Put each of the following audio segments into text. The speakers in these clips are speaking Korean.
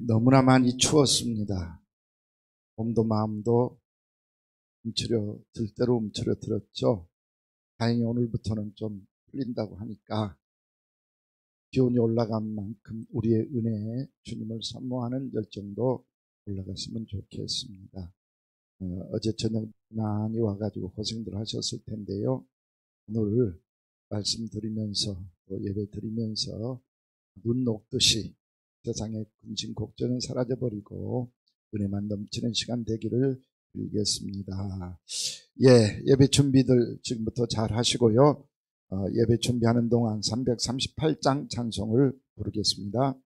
너무나 많이 추웠습니다. 몸도 마음도 들대로 움츠러들었죠. 다행히 오늘부터는 좀 풀린다고 하니까 기온이 올라간 만큼 우리의 은혜에 주님을 사모하는 열정도 올라갔으면 좋겠습니다. 어제 저녁 많이 와가지고 고생들 하셨을 텐데요. 오늘 말씀 드리면서 또 예배 드리면서 눈 녹듯이 세상의 근심 걱정은 사라져버리고 은혜만 넘치는 시간 되기를 빌겠습니다. 예배 준비들 지금부터 잘 하시고요. 예배 준비하는 동안 338장 찬송을 부르겠습니다.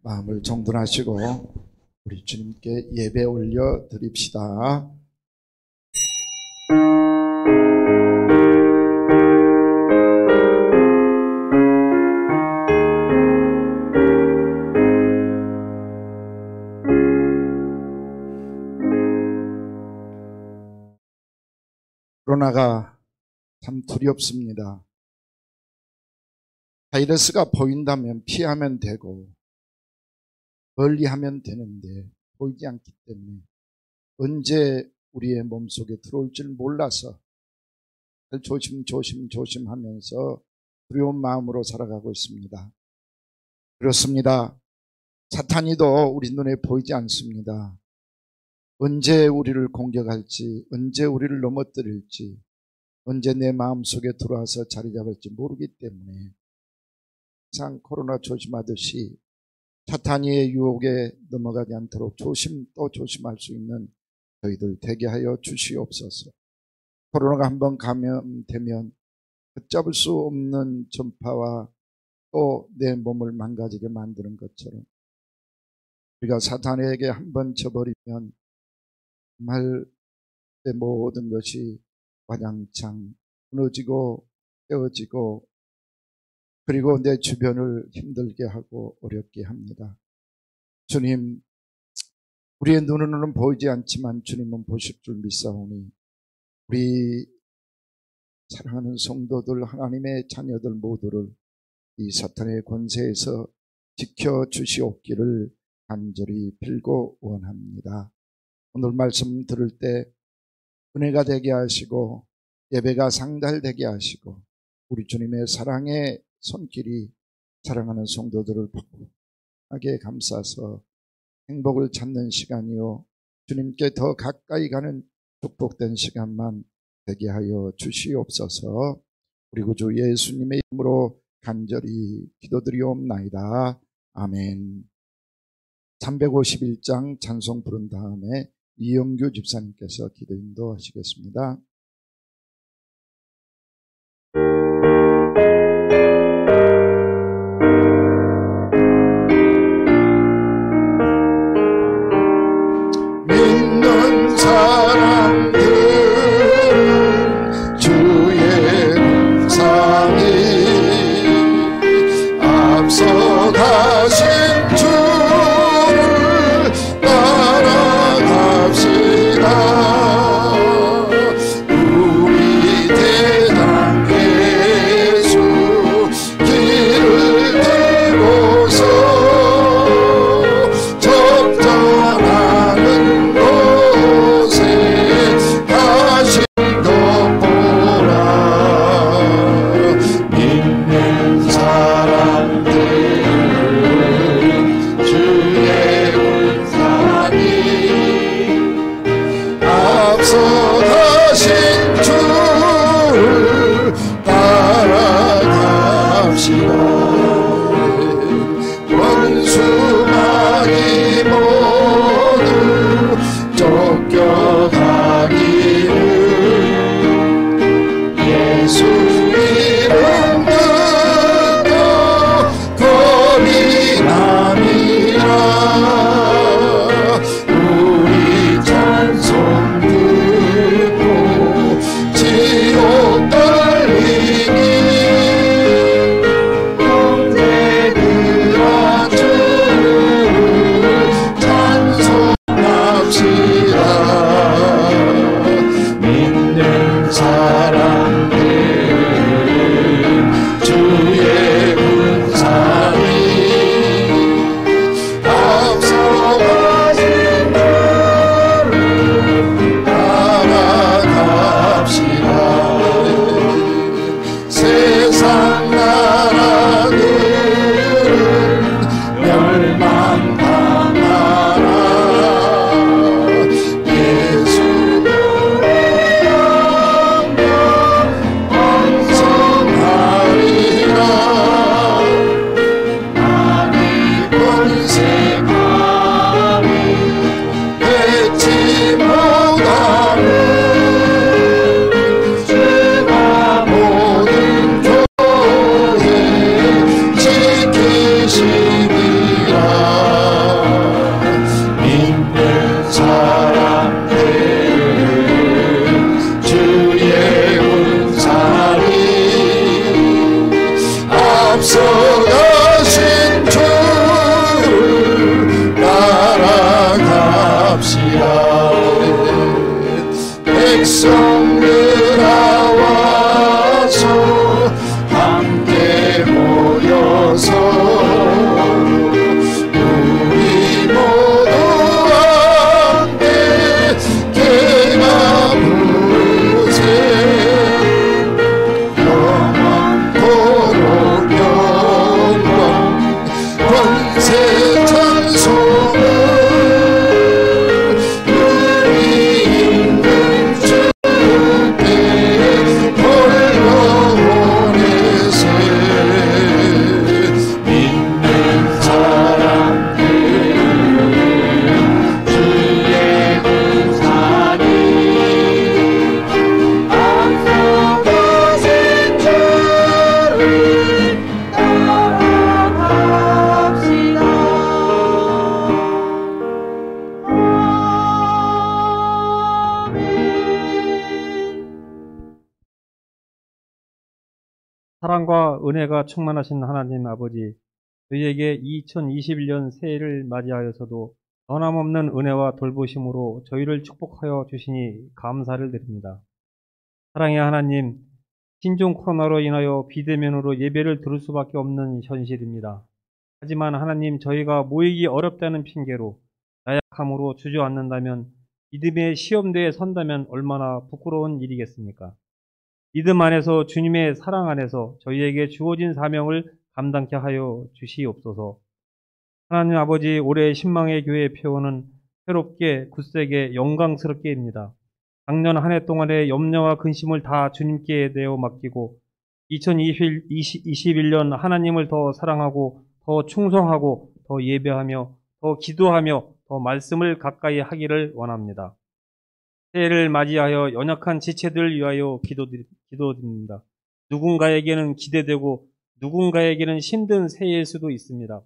마음을 정돈하시고 우리 주님께 예배 올려 드립시다. 코로나가 참 두렵습니다. 바이러스가 보인다면 피하면 되고 멀리하면 되는데 보이지 않기 때문에 언제 우리의 몸속에 들어올 줄 몰라서 조심하면서 두려운 마음으로 살아가고 있습니다. 그렇습니다. 사탄이도 우리 눈에 보이지 않습니다. 언제 우리를 공격할지, 언제 우리를 넘어뜨릴지, 언제 내 마음속에 들어와서 자리 잡을지 모르기 때문에 항상 코로나 조심하듯이 사탄의 유혹에 넘어가지 않도록 또 조심할 수 있는 저희들 되게 하여 주시옵소서. 코로나가 한번 감염되면 걷잡을 수 없는 전파와 또 내 몸을 망가지게 만드는 것처럼 우리가 사탄에게 한번 져버리면 정말 내 모든 것이 와장창 무너지고 깨어지고 그리고 내 주변을 힘들게 하고 어렵게 합니다. 주님, 우리의 눈으로는 보이지 않지만 주님은 보실 줄 믿사오니 우리 사랑하는 성도들, 하나님의 자녀들 모두를 이 사탄의 권세에서 지켜주시옵기를 간절히 빌고 원합니다. 오늘 말씀 들을 때 은혜가 되게 하시고 예배가 상달되게 하시고 우리 주님의 사랑의 손길이 사랑하는 성도들을 하게 감싸서 행복을 찾는 시간이요 주님께 더 가까이 가는 축복된 시간만 되게 하여 주시옵소서. 우리 구주 예수님의 이름으로 간절히 기도드리옵나이다. 아멘. 351장 찬송 부른 다음에 이영규 집사님께서 기도 인도하시겠습니다. 믿는 사람들은 주의 공상이 앞서 가신 주를 따라갑시다. 우리 대장 예수 길을 들고서 적당하는 곳에 가신 것 보라. 믿는 사람들은 주의 군사니 앞서 가신 주를 따라갑시다. 원수마귀 모두 쫓겨가기를 예수 이름 듣고 겁이 남이라. 우리 찬송 듣고 지옥 떨리니 형제들아 주를 찬송합시다. 믿는 사람들은 주의 군사니 앞서 가신 주를 따라갑시다. 세상 나라들은 멸망당하라. 예수의 영광 완성하리라. 나니 권세 감히 뱉지 못하는 주가 모든 교회 지키시리라. 믿는 사람들은 주의 군사니 앞서 가신 주를 따라갑시다. 백성들아 와서 함께 모여 사랑과 은혜가 충만하신 하나님 아버지, 저희에게 2021년 새해를 맞이하여서도 변함없는 은혜와 돌보심으로 저희를 축복하여 주시니 감사를 드립니다. 사랑의 하나님, 신종 코로나로 인하여 비대면으로 예배를 드릴 수밖에 없는 현실입니다. 하지만 하나님, 저희가 모이기 어렵다는 핑계로 나약함으로 주저앉는다면, 믿음의 시험대에 선다면 얼마나 부끄러운 일이겠습니까? 믿음 안에서, 주님의 사랑 안에서 저희에게 주어진 사명을 감당케 하여 주시옵소서. 하나님 아버지, 올해 신망의 교회 표어는 새롭게, 굳세게, 영광스럽게입니다. 작년 한 해 동안의 염려와 근심을 다 주님께 내어 맡기고 2021년 하나님을 더 사랑하고 더 충성하고 더 예배하며 더 기도하며 더 말씀을 가까이 하기를 원합니다. 새해를 맞이하여 연약한 지체들 위하여 기도드립니다. 누군가에게는 기대되고 누군가에게는 힘든 새해일 수도 있습니다.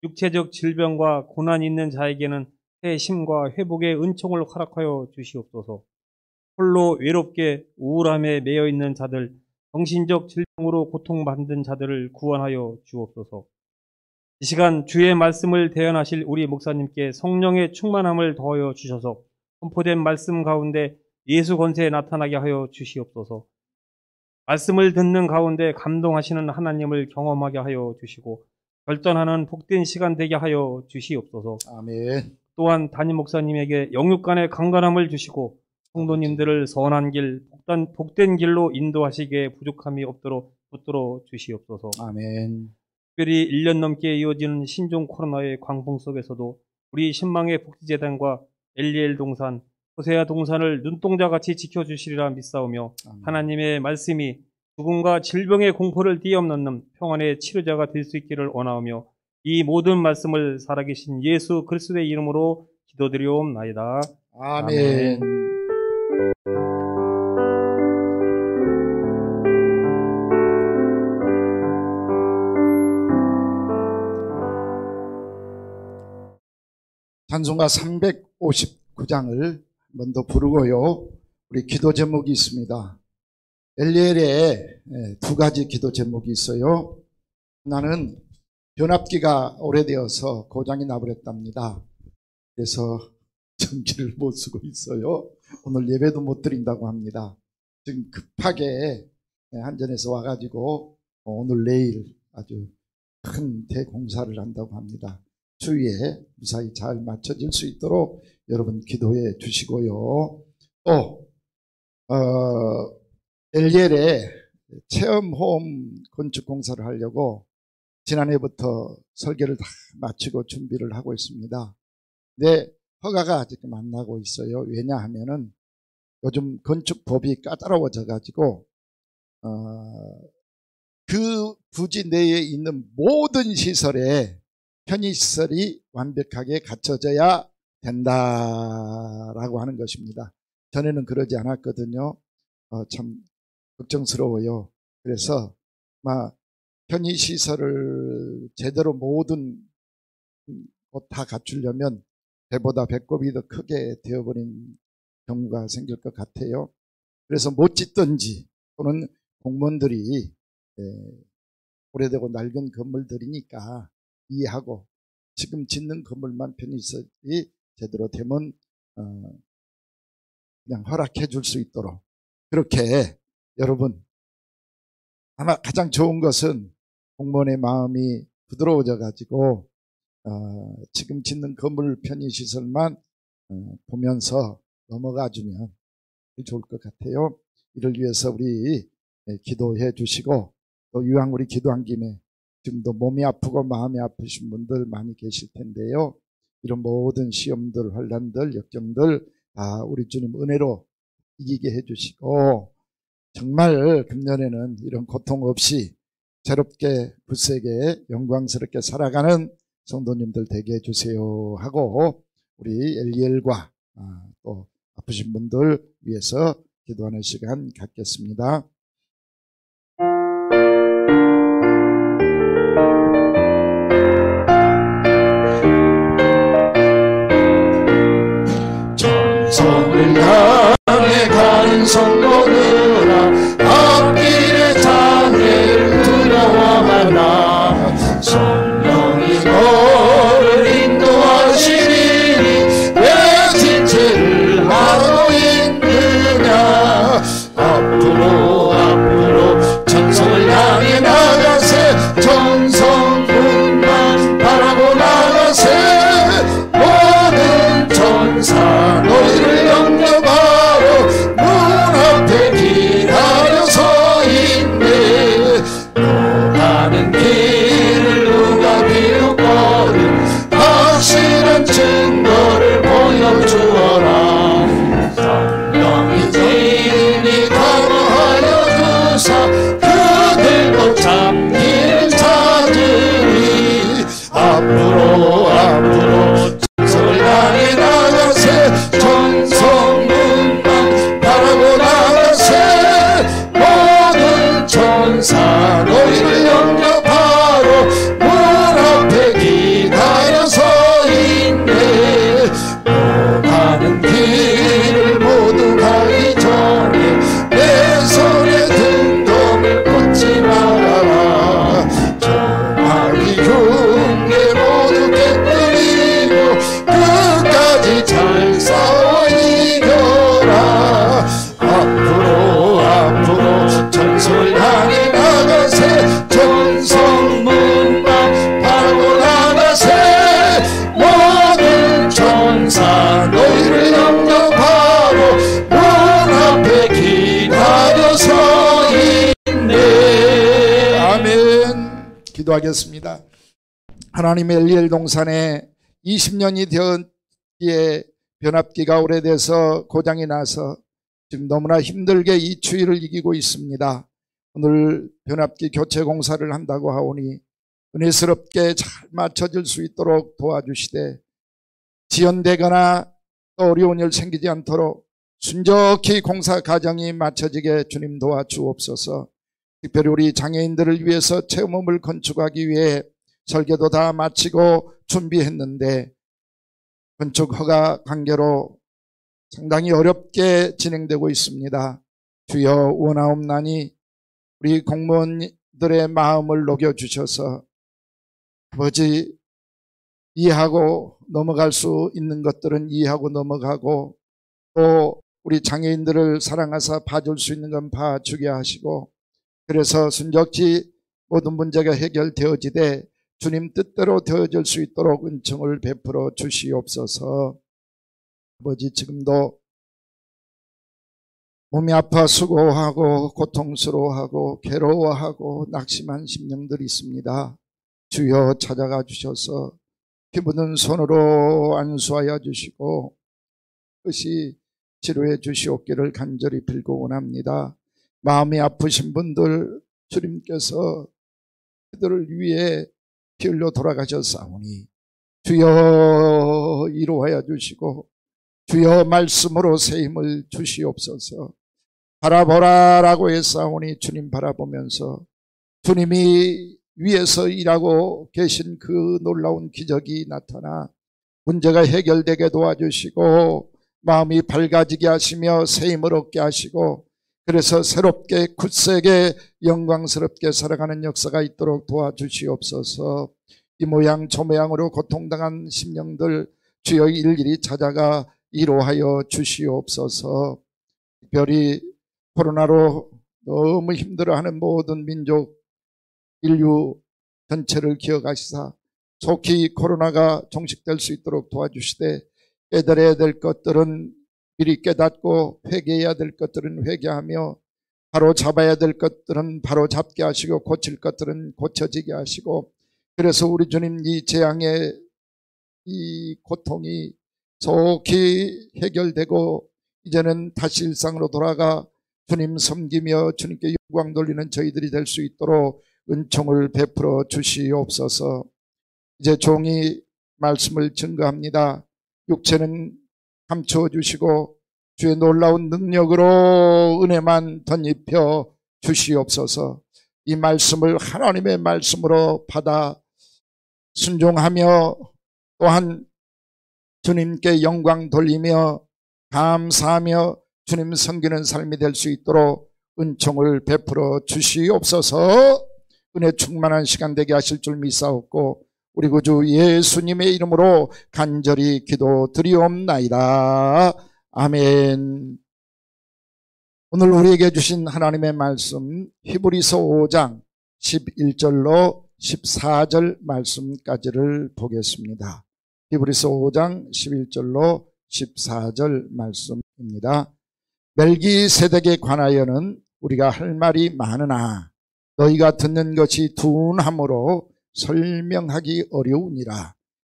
육체적 질병과 고난이 있는 자에게는 새 힘과 회복의 은총을 허락하여 주시옵소서. 홀로 외롭게 우울함에 매여 있는 자들, 정신적 질병으로 고통받는 자들을 구원하여 주옵소서. 이 시간 주의 말씀을 대언하실 우리 목사님께 성령의 충만함을 더하여 주셔서 선포된 말씀 가운데 예수 권세에 나타나게 하여 주시옵소서. 말씀을 듣는 가운데 감동하시는 하나님을 경험하게 하여 주시고 결단하는 복된 시간 되게 하여 주시옵소서. 아멘. 또한 담임 목사님에게 영육 간의 강건함을 주시고 성도님들을 선한 길, 복된 길로 인도하시기에 부족함이 없도록 붙들어 주시옵소서. 아멘. 특별히 1년 넘게 이어지는 신종 코로나의 광풍 속에서도 우리 신망의 복지재단과 엘리엘 동산, 호세아 동산을 눈동자같이 지켜주시리라 믿사오며 아멘. 하나님의 말씀이 죽음과 질병의 공포를 뛰어넘는 평안의 치료자가 될 수 있기를 원하오며 이 모든 말씀을 살아계신 예수 그리스도의 이름으로 기도드리옵나이다. 아멘. 찬송가 359장을 먼저 부르고요. 우리 기도 제목이 있습니다. 엘리엘에 두 가지 기도 제목이 있어요. 하나는 변압기가 오래되어서 고장이 나버렸답니다. 그래서 전기를 못 쓰고 있어요. 오늘 예배도 못 드린다고 합니다. 지금 급하게 한전에서 와가지고 오늘 내일 아주 큰 대공사를 한다고 합니다. 주위에 무사히 잘 맞춰질 수 있도록 여러분 기도해 주시고요. 또 엘리엘에 체험홈 건축 공사를 하려고 지난해부터 설계를 다 마치고 준비를 하고 있습니다. 근데 허가가 아직 안 나고 있어요. 왜냐하면은 요즘 건축법이 까다로워져 가지고 그 부지 내에 있는 모든 시설에 편의시설이 완벽하게 갖춰져야 된다라고 하는 것입니다. 전에는 그러지 않았거든요. 참 걱정스러워요. 그래서 편의시설을 제대로 모든 것 다 갖추려면 배보다 배꼽이 더 크게 되어버린 경우가 생길 것 같아요. 그래서 못 짓든지 또는 공무원들이 오래되고 낡은 건물들이니까 이해하고 지금 짓는 건물만 편의시설이 제대로 되면 그냥 허락해 줄 수 있도록 그렇게 여러분 아마 가장 좋은 것은 공무원의 마음이 부드러워져 가지고 지금 짓는 건물 편의시설만 보면서 넘어가 주면 좋을 것 같아요. 이를 위해서 우리 기도해 주시고 또 이왕 우리 기도한 김에 지금도 몸이 아프고 마음이 아프신 분들 많이 계실 텐데요. 이런 모든 시험들, 환난들, 역경들 다 우리 주님 은혜로 이기게 해주시고 정말 금년에는 이런 고통 없이 새롭게 굳세게 영광스럽게 살아가는 성도님들 되게 해주세요 하고 우리 엘리엘과 또 아프신 분들 위해서 기도하는 시간 갖겠습니다. 전성을 향해 가는 성도들아 앞길에 장애를 하라. 성령이 너를 인도하시니 왜 지체를 하고 있느냐. 앞으로 천성을 향해 나가세. 천성문만 바라보 나가세. 모든 천사 너희를 영접하러 문 앞에 기다려 서 있네. 너 가는 길을 누가 비웃거든 확실한 증거를 보여주어라. 성령이 진리 강화하여 주사 그들도 참기를 찾으리. 앞으로 천성을 향해 나가세. 천성문만 바라보 나가세. 모든 천사 너희를 영접하러 문 앞에 기다려 서 있네. 너 가는 길을 모두 가기 전에 내 손에 등dom을 꽂지 말아라. 정말이 흉내 모두 깨뜨리고 끝까지 잘 싸워 이겨라. 앞으로 천성을 향해 나가세. 천성문만 바라보 나가세. 모든 천사 너희를 영접하러 문 앞에 기다려 서 있네. 아멘. 기도하겠습니다. 하나님의 엘리엘 동산에 20년이 되었기에 변압기가 오래돼서 고장이 나서 지금 너무나 힘들게 이 추위를 이기고 있습니다. 오늘 변압기 교체 공사를 한다고 하오니 은혜스럽게 잘 맞춰질 수 있도록 도와주시되 지연되거나 또 어려운 일 생기지 않도록 순적히 공사 과정이 맞춰지게 주님 도와주옵소서. 특별히 우리 장애인들을 위해서 체험홈을 건축하기 위해 설계도 다 마치고 준비했는데 건축 허가 관계로 상당히 어렵게 진행되고 있습니다. 주여 원하옵나니 우리 공무원들의 마음을 녹여주셔서 아버지 이해하고 넘어갈 수 있는 것들은 이해하고 넘어가고 또 우리 장애인들을 사랑하사 봐줄 수 있는 건 봐주게 하시고 그래서 순적히 모든 문제가 해결되어지되 주님 뜻대로 되어질 수 있도록 은총을 베풀어 주시옵소서. 아버지 지금도 몸이 아파 수고하고 고통스러워하고 괴로워하고 낙심한 심령들이 있습니다. 주여 찾아가 주셔서 피 묻은 손으로 안수하여 주시고 끝이 치료해 주시옵기를 간절히 빌고 원합니다. 마음이 아프신 분들 주님께서 그들을 위해 피 흘려 돌아가셨사오니 주여 이루하여 주시고 주여 말씀으로 새 힘을 주시옵소서. 바라보라라고 했사오니 주님 바라보면서 주님이 위에서 일하고 계신 그 놀라운 기적이 나타나 문제가 해결되게 도와주시고 마음이 밝아지게 하시며 새 힘을 얻게 하시고 그래서 새롭게 굳세게 영광스럽게 살아가는 역사가 있도록 도와주시옵소서. 이 모양 저 모양으로 고통당한 심령들 주여 일일이 찾아가 위로하여 주시옵소서. 특별히 코로나로 너무 힘들어하는 모든 민족 인류 전체를 기억하시사 속히 코로나가 종식될 수 있도록 도와주시되 깨달아야 될 것들은 미리 깨닫고 회개해야 될 것들은 회개하며 바로 잡아야 될 것들은 바로 잡게 하시고 고칠 것들은 고쳐지게 하시고 그래서 우리 주님 이 재앙의 이 고통이 속히 해결되고 이제는 다시 일상으로 돌아가 주님 섬기며 주님께 영광 돌리는 저희들이 될 수 있도록 은총을 베풀어 주시옵소서. 이제 종이 말씀을 증거합니다. 육체는 감추어 주시고 주의 놀라운 능력으로 은혜만 덧입혀 주시옵소서. 이 말씀을 하나님의 말씀으로 받아 순종하며 또한 주님께 영광 돌리며 감사하며 주님 섬기는 삶이 될 수 있도록 은총을 베풀어 주시옵소서. 은혜 충만한 시간 되게 하실 줄 믿사옵고 우리 구주 예수님의 이름으로 간절히 기도드리옵나이다. 아멘. 오늘 우리에게 주신 하나님의 말씀 히브리서 5장 11절로 14절 말씀까지를 보겠습니다. 히브리서 5장 11절로 14절 말씀입니다. 멜기세덱에 관하여는 우리가 할 말이 많으나 너희가 듣는 것이 둔함으로 설명하기 어려우니라.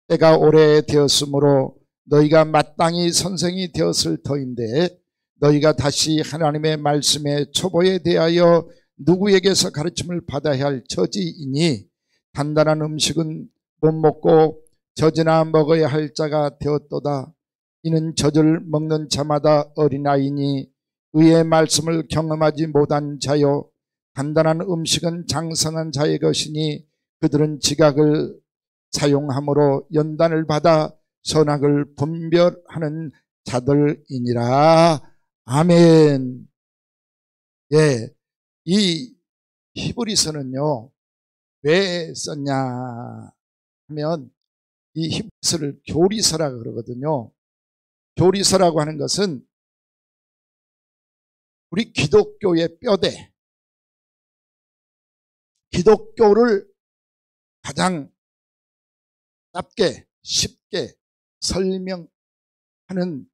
때가 오래되었으므로 너희가 마땅히 선생이 되었을 터인데 너희가 다시 하나님의 말씀의 초보에 대하여 누구에게서 가르침을 받아야 할 처지이니 단단한 음식은 못 먹고 젖이나 먹어야 할 자가 되었도다. 이는 젖을 먹는 자마다 어린아이니 의의 말씀을 경험하지 못한 자요 단단한 음식은 장성한 자의 것이니 그들은 지각을 사용함으로 연단을 받아 선악을 분별하는 자들이니라. 아멘. 예, 이 히브리서는요 왜 썼냐 하면 이 히브리서를 교리서라고 그러거든요. 교리서라고 하는 것은 우리 기독교의 뼈대, 기독교를 가장 짧게 쉽게 설명하는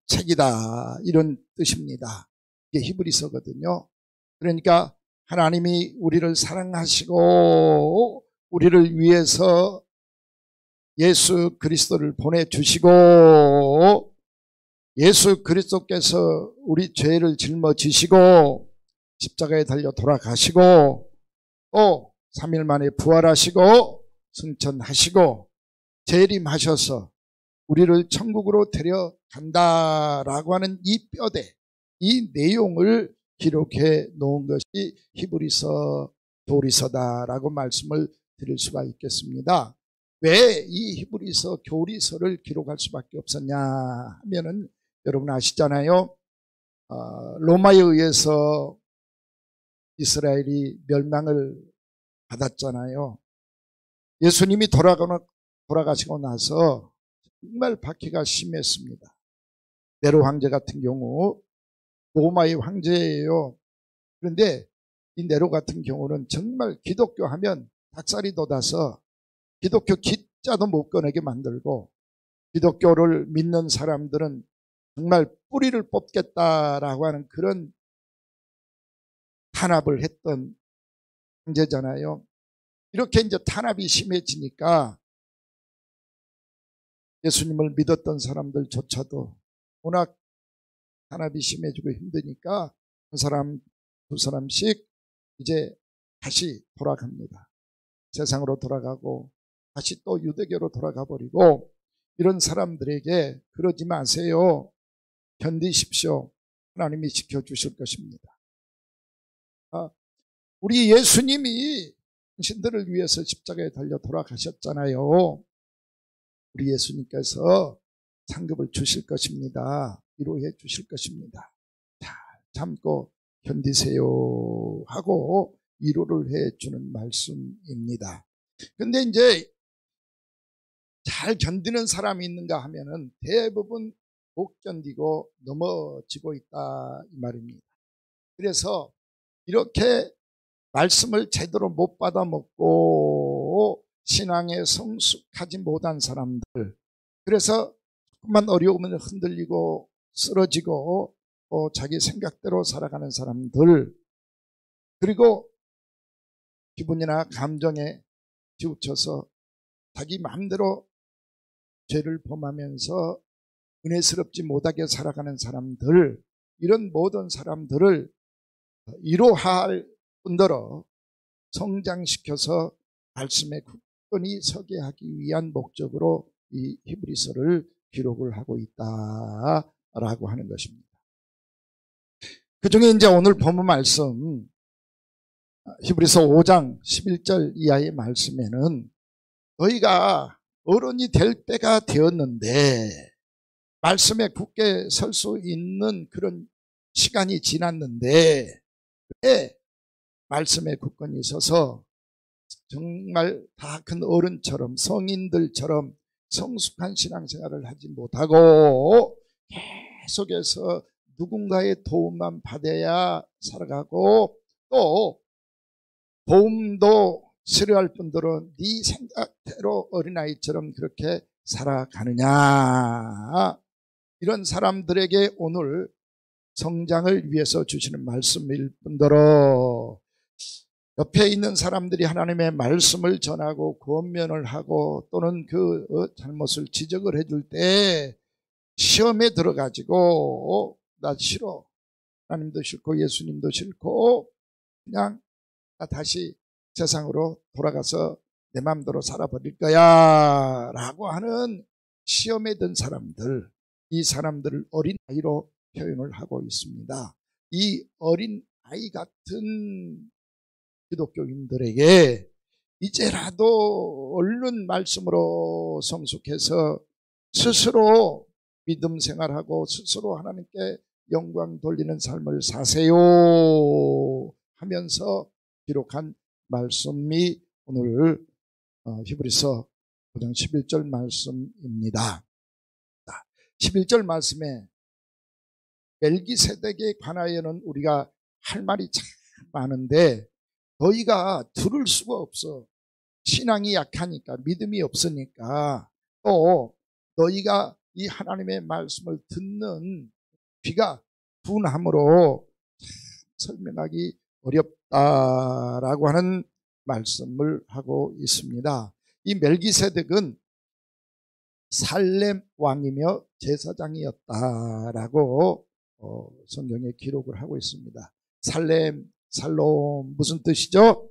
책이다, 이런 뜻입니다. 이게 히브리서거든요. 그러니까 하나님이 우리를 사랑하시고 우리를 위해서 예수 그리스도를 보내주시고 예수 그리스도께서 우리 죄를 짊어지시고 십자가에 달려 돌아가시고 또 3일 만에 부활하시고 승천하시고 재림하셔서 우리를 천국으로 데려간다라고 하는 이 뼈대, 이 내용을 기록해 놓은 것이 히브리서 교리서다라고 말씀을 드릴 수가 있겠습니다. 왜 이 히브리서 교리서를 기록할 수밖에 없었냐 하면은 여러분 아시잖아요. 로마에 의해서 이스라엘이 멸망을 받았잖아요. 예수님이 돌아가시고 나서 정말 박해가 심했습니다. 네로 황제 같은 경우 로마의 황제예요. 그런데 이 네로 같은 경우는 정말 기독교 하면 닭살이 돋아서 기독교 기자도 못 꺼내게 만들고 기독교를 믿는 사람들은 정말 뿌리를 뽑겠다라고 하는 그런 탄압을 했던 황제잖아요. 이렇게 이제 탄압이 심해지니까 예수님을 믿었던 사람들조차도 워낙 탄압이 심해지고 힘드니까 한 사람 두 사람씩 이제 다시 돌아갑니다. 세상으로 돌아가고 다시 또 유대교로 돌아가 버리고, 이런 사람들에게 그러지 마세요. 견디십시오. 하나님이 지켜주실 것입니다. 우리 예수님이 당신들을 위해서 십자가에 달려 돌아가셨잖아요. 우리 예수님께서 상급을 주실 것입니다. 위로해 주실 것입니다. 잘 참고 견디세요 하고 위로를 해 주는 말씀입니다. 근데 이제 잘 견디는 사람이 있는가 하면은 대부분 못 견디고 넘어지고 있다 이 말입니다. 그래서 이렇게 말씀을 제대로 못 받아 먹고 신앙에 성숙하지 못한 사람들, 그래서 조금만 어려우면 흔들리고 쓰러지고 자기 생각대로 살아가는 사람들, 그리고 기분이나 감정에 치우쳐서 자기 마음대로 죄를 범하면서 은혜스럽지 못하게 살아가는 사람들, 이런 모든 사람들을 위로할 뿐더러 성장시켜서 말씀에 굳건히 서게 하기 위한 목적으로 이 히브리서를 기록을 하고 있다라고 하는 것입니다. 그 중에 이제 오늘 본문 말씀 히브리서 5장 11절 이하의 말씀에는 너희가 어른이 될 때가 되었는데, 말씀에 굳게 설 수 있는 그런 시간이 지났는데 왜 말씀에 굳건히 서서 정말 다 큰 어른처럼 성인들처럼 성숙한 신앙생활을 하지 못하고 계속해서 누군가의 도움만 받아야 살아가고, 또 도움도 싫어할 뿐더러 네 생각대로 어린아이처럼 그렇게 살아가느냐, 이런 사람들에게 오늘 성장을 위해서 주시는 말씀일 뿐더러 옆에 있는 사람들이 하나님의 말씀을 전하고 권면을 하고 또는 그 잘못을 지적을 해줄 때 시험에 들어가지고 나 싫어, 하나님도 싫고 예수님도 싫고 그냥 나 다시 세상으로 돌아가서 내 마음대로 살아버릴 거야 라고 하는 시험에 든 사람들, 이 사람들을 어린아이로 표현을 하고 있습니다. 이 어린아이 같은 기독교인들에게 이제라도 얼른 말씀으로 성숙해서 스스로 믿음 생활하고 스스로 하나님께 영광 돌리는 삶을 사세요 하면서 기록한 말씀이 오늘 히브리서 9장 11절 말씀입니다. 11절 말씀에 멜기세덱에 관하여는 우리가 할 말이 참 많은데 너희가 들을 수가 없어. 신앙이 약하니까, 믿음이 없으니까, 또 너희가 이 하나님의 말씀을 듣는 귀가 둔함으로 설명하기 어렵다라고 하는 말씀을 하고 있습니다. 이 멜기세덱은 살렘 왕이며 제사장이었다라고 성경에 기록을 하고 있습니다. 살렘, 살롬 무슨 뜻이죠?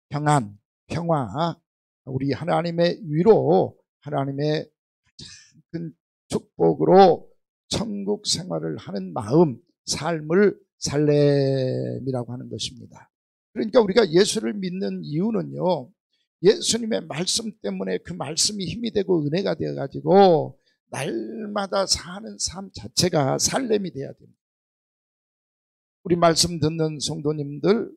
평안, 평화, 우리 하나님의 위로, 하나님의 가장 큰 축복으로 천국 생활을 하는 마음, 삶을 살렘이라고 하는 것입니다. 그러니까 우리가 예수를 믿는 이유는요, 예수님의 말씀 때문에 그 말씀이 힘이 되고 은혜가 되어가지고 날마다 사는 삶 자체가 살렘이 돼야 됩니다. 우리 말씀 듣는 성도님들,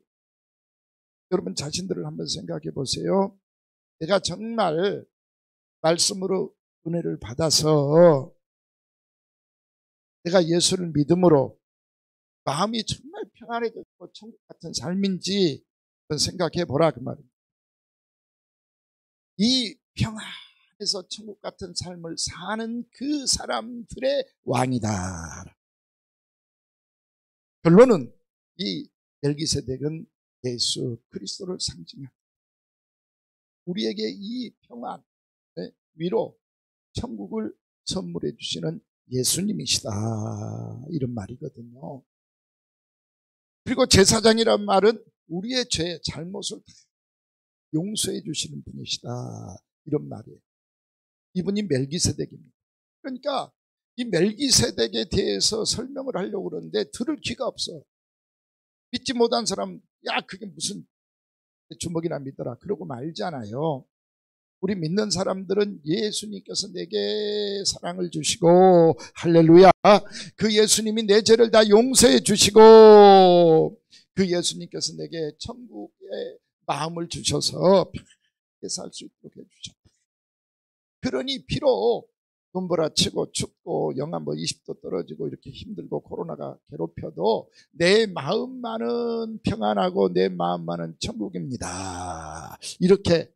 여러분 자신들을 한번 생각해 보세요. 내가 정말 말씀으로 은혜를 받아서 내가 예수를 믿음으로 마음이 정말 평안해졌고 천국 같은 삶인지 생각해 보라 그 말입니다. 이 평안에서 천국 같은 삶을 사는 그 사람들의 왕이다. 결론은 이 멜기세덱은 예수 그리스도를 상징합니다. 우리에게 이 평안, 위로, 천국을 선물해 주시는 예수님이시다, 이런 말이거든요. 그리고 제사장이란 말은 우리의 죄, 잘못을 용서해 주시는 분이시다, 이런 말이에요. 이분이 멜기세덱입니다. 그러니까 이 멜기세덱에 대해서 설명을 하려고 그러는데 들을 귀가 없어. 믿지 못한 사람, 야 그게 무슨 주먹이나 믿어라 그러고 말잖아요. 우리 믿는 사람들은 예수님께서 내게 사랑을 주시고, 할렐루야, 그 예수님이 내 죄를 다 용서해 주시고 그 예수님께서 내게 천국의 마음을 주셔서 편하게 살 수 있도록 해주셨다. 그러니 비록 눈보라치고 춥고 영하 20도 떨어지고 이렇게 힘들고 코로나가 괴롭혀도 내 마음만은 평안하고 내 마음만은 천국입니다. 이렇게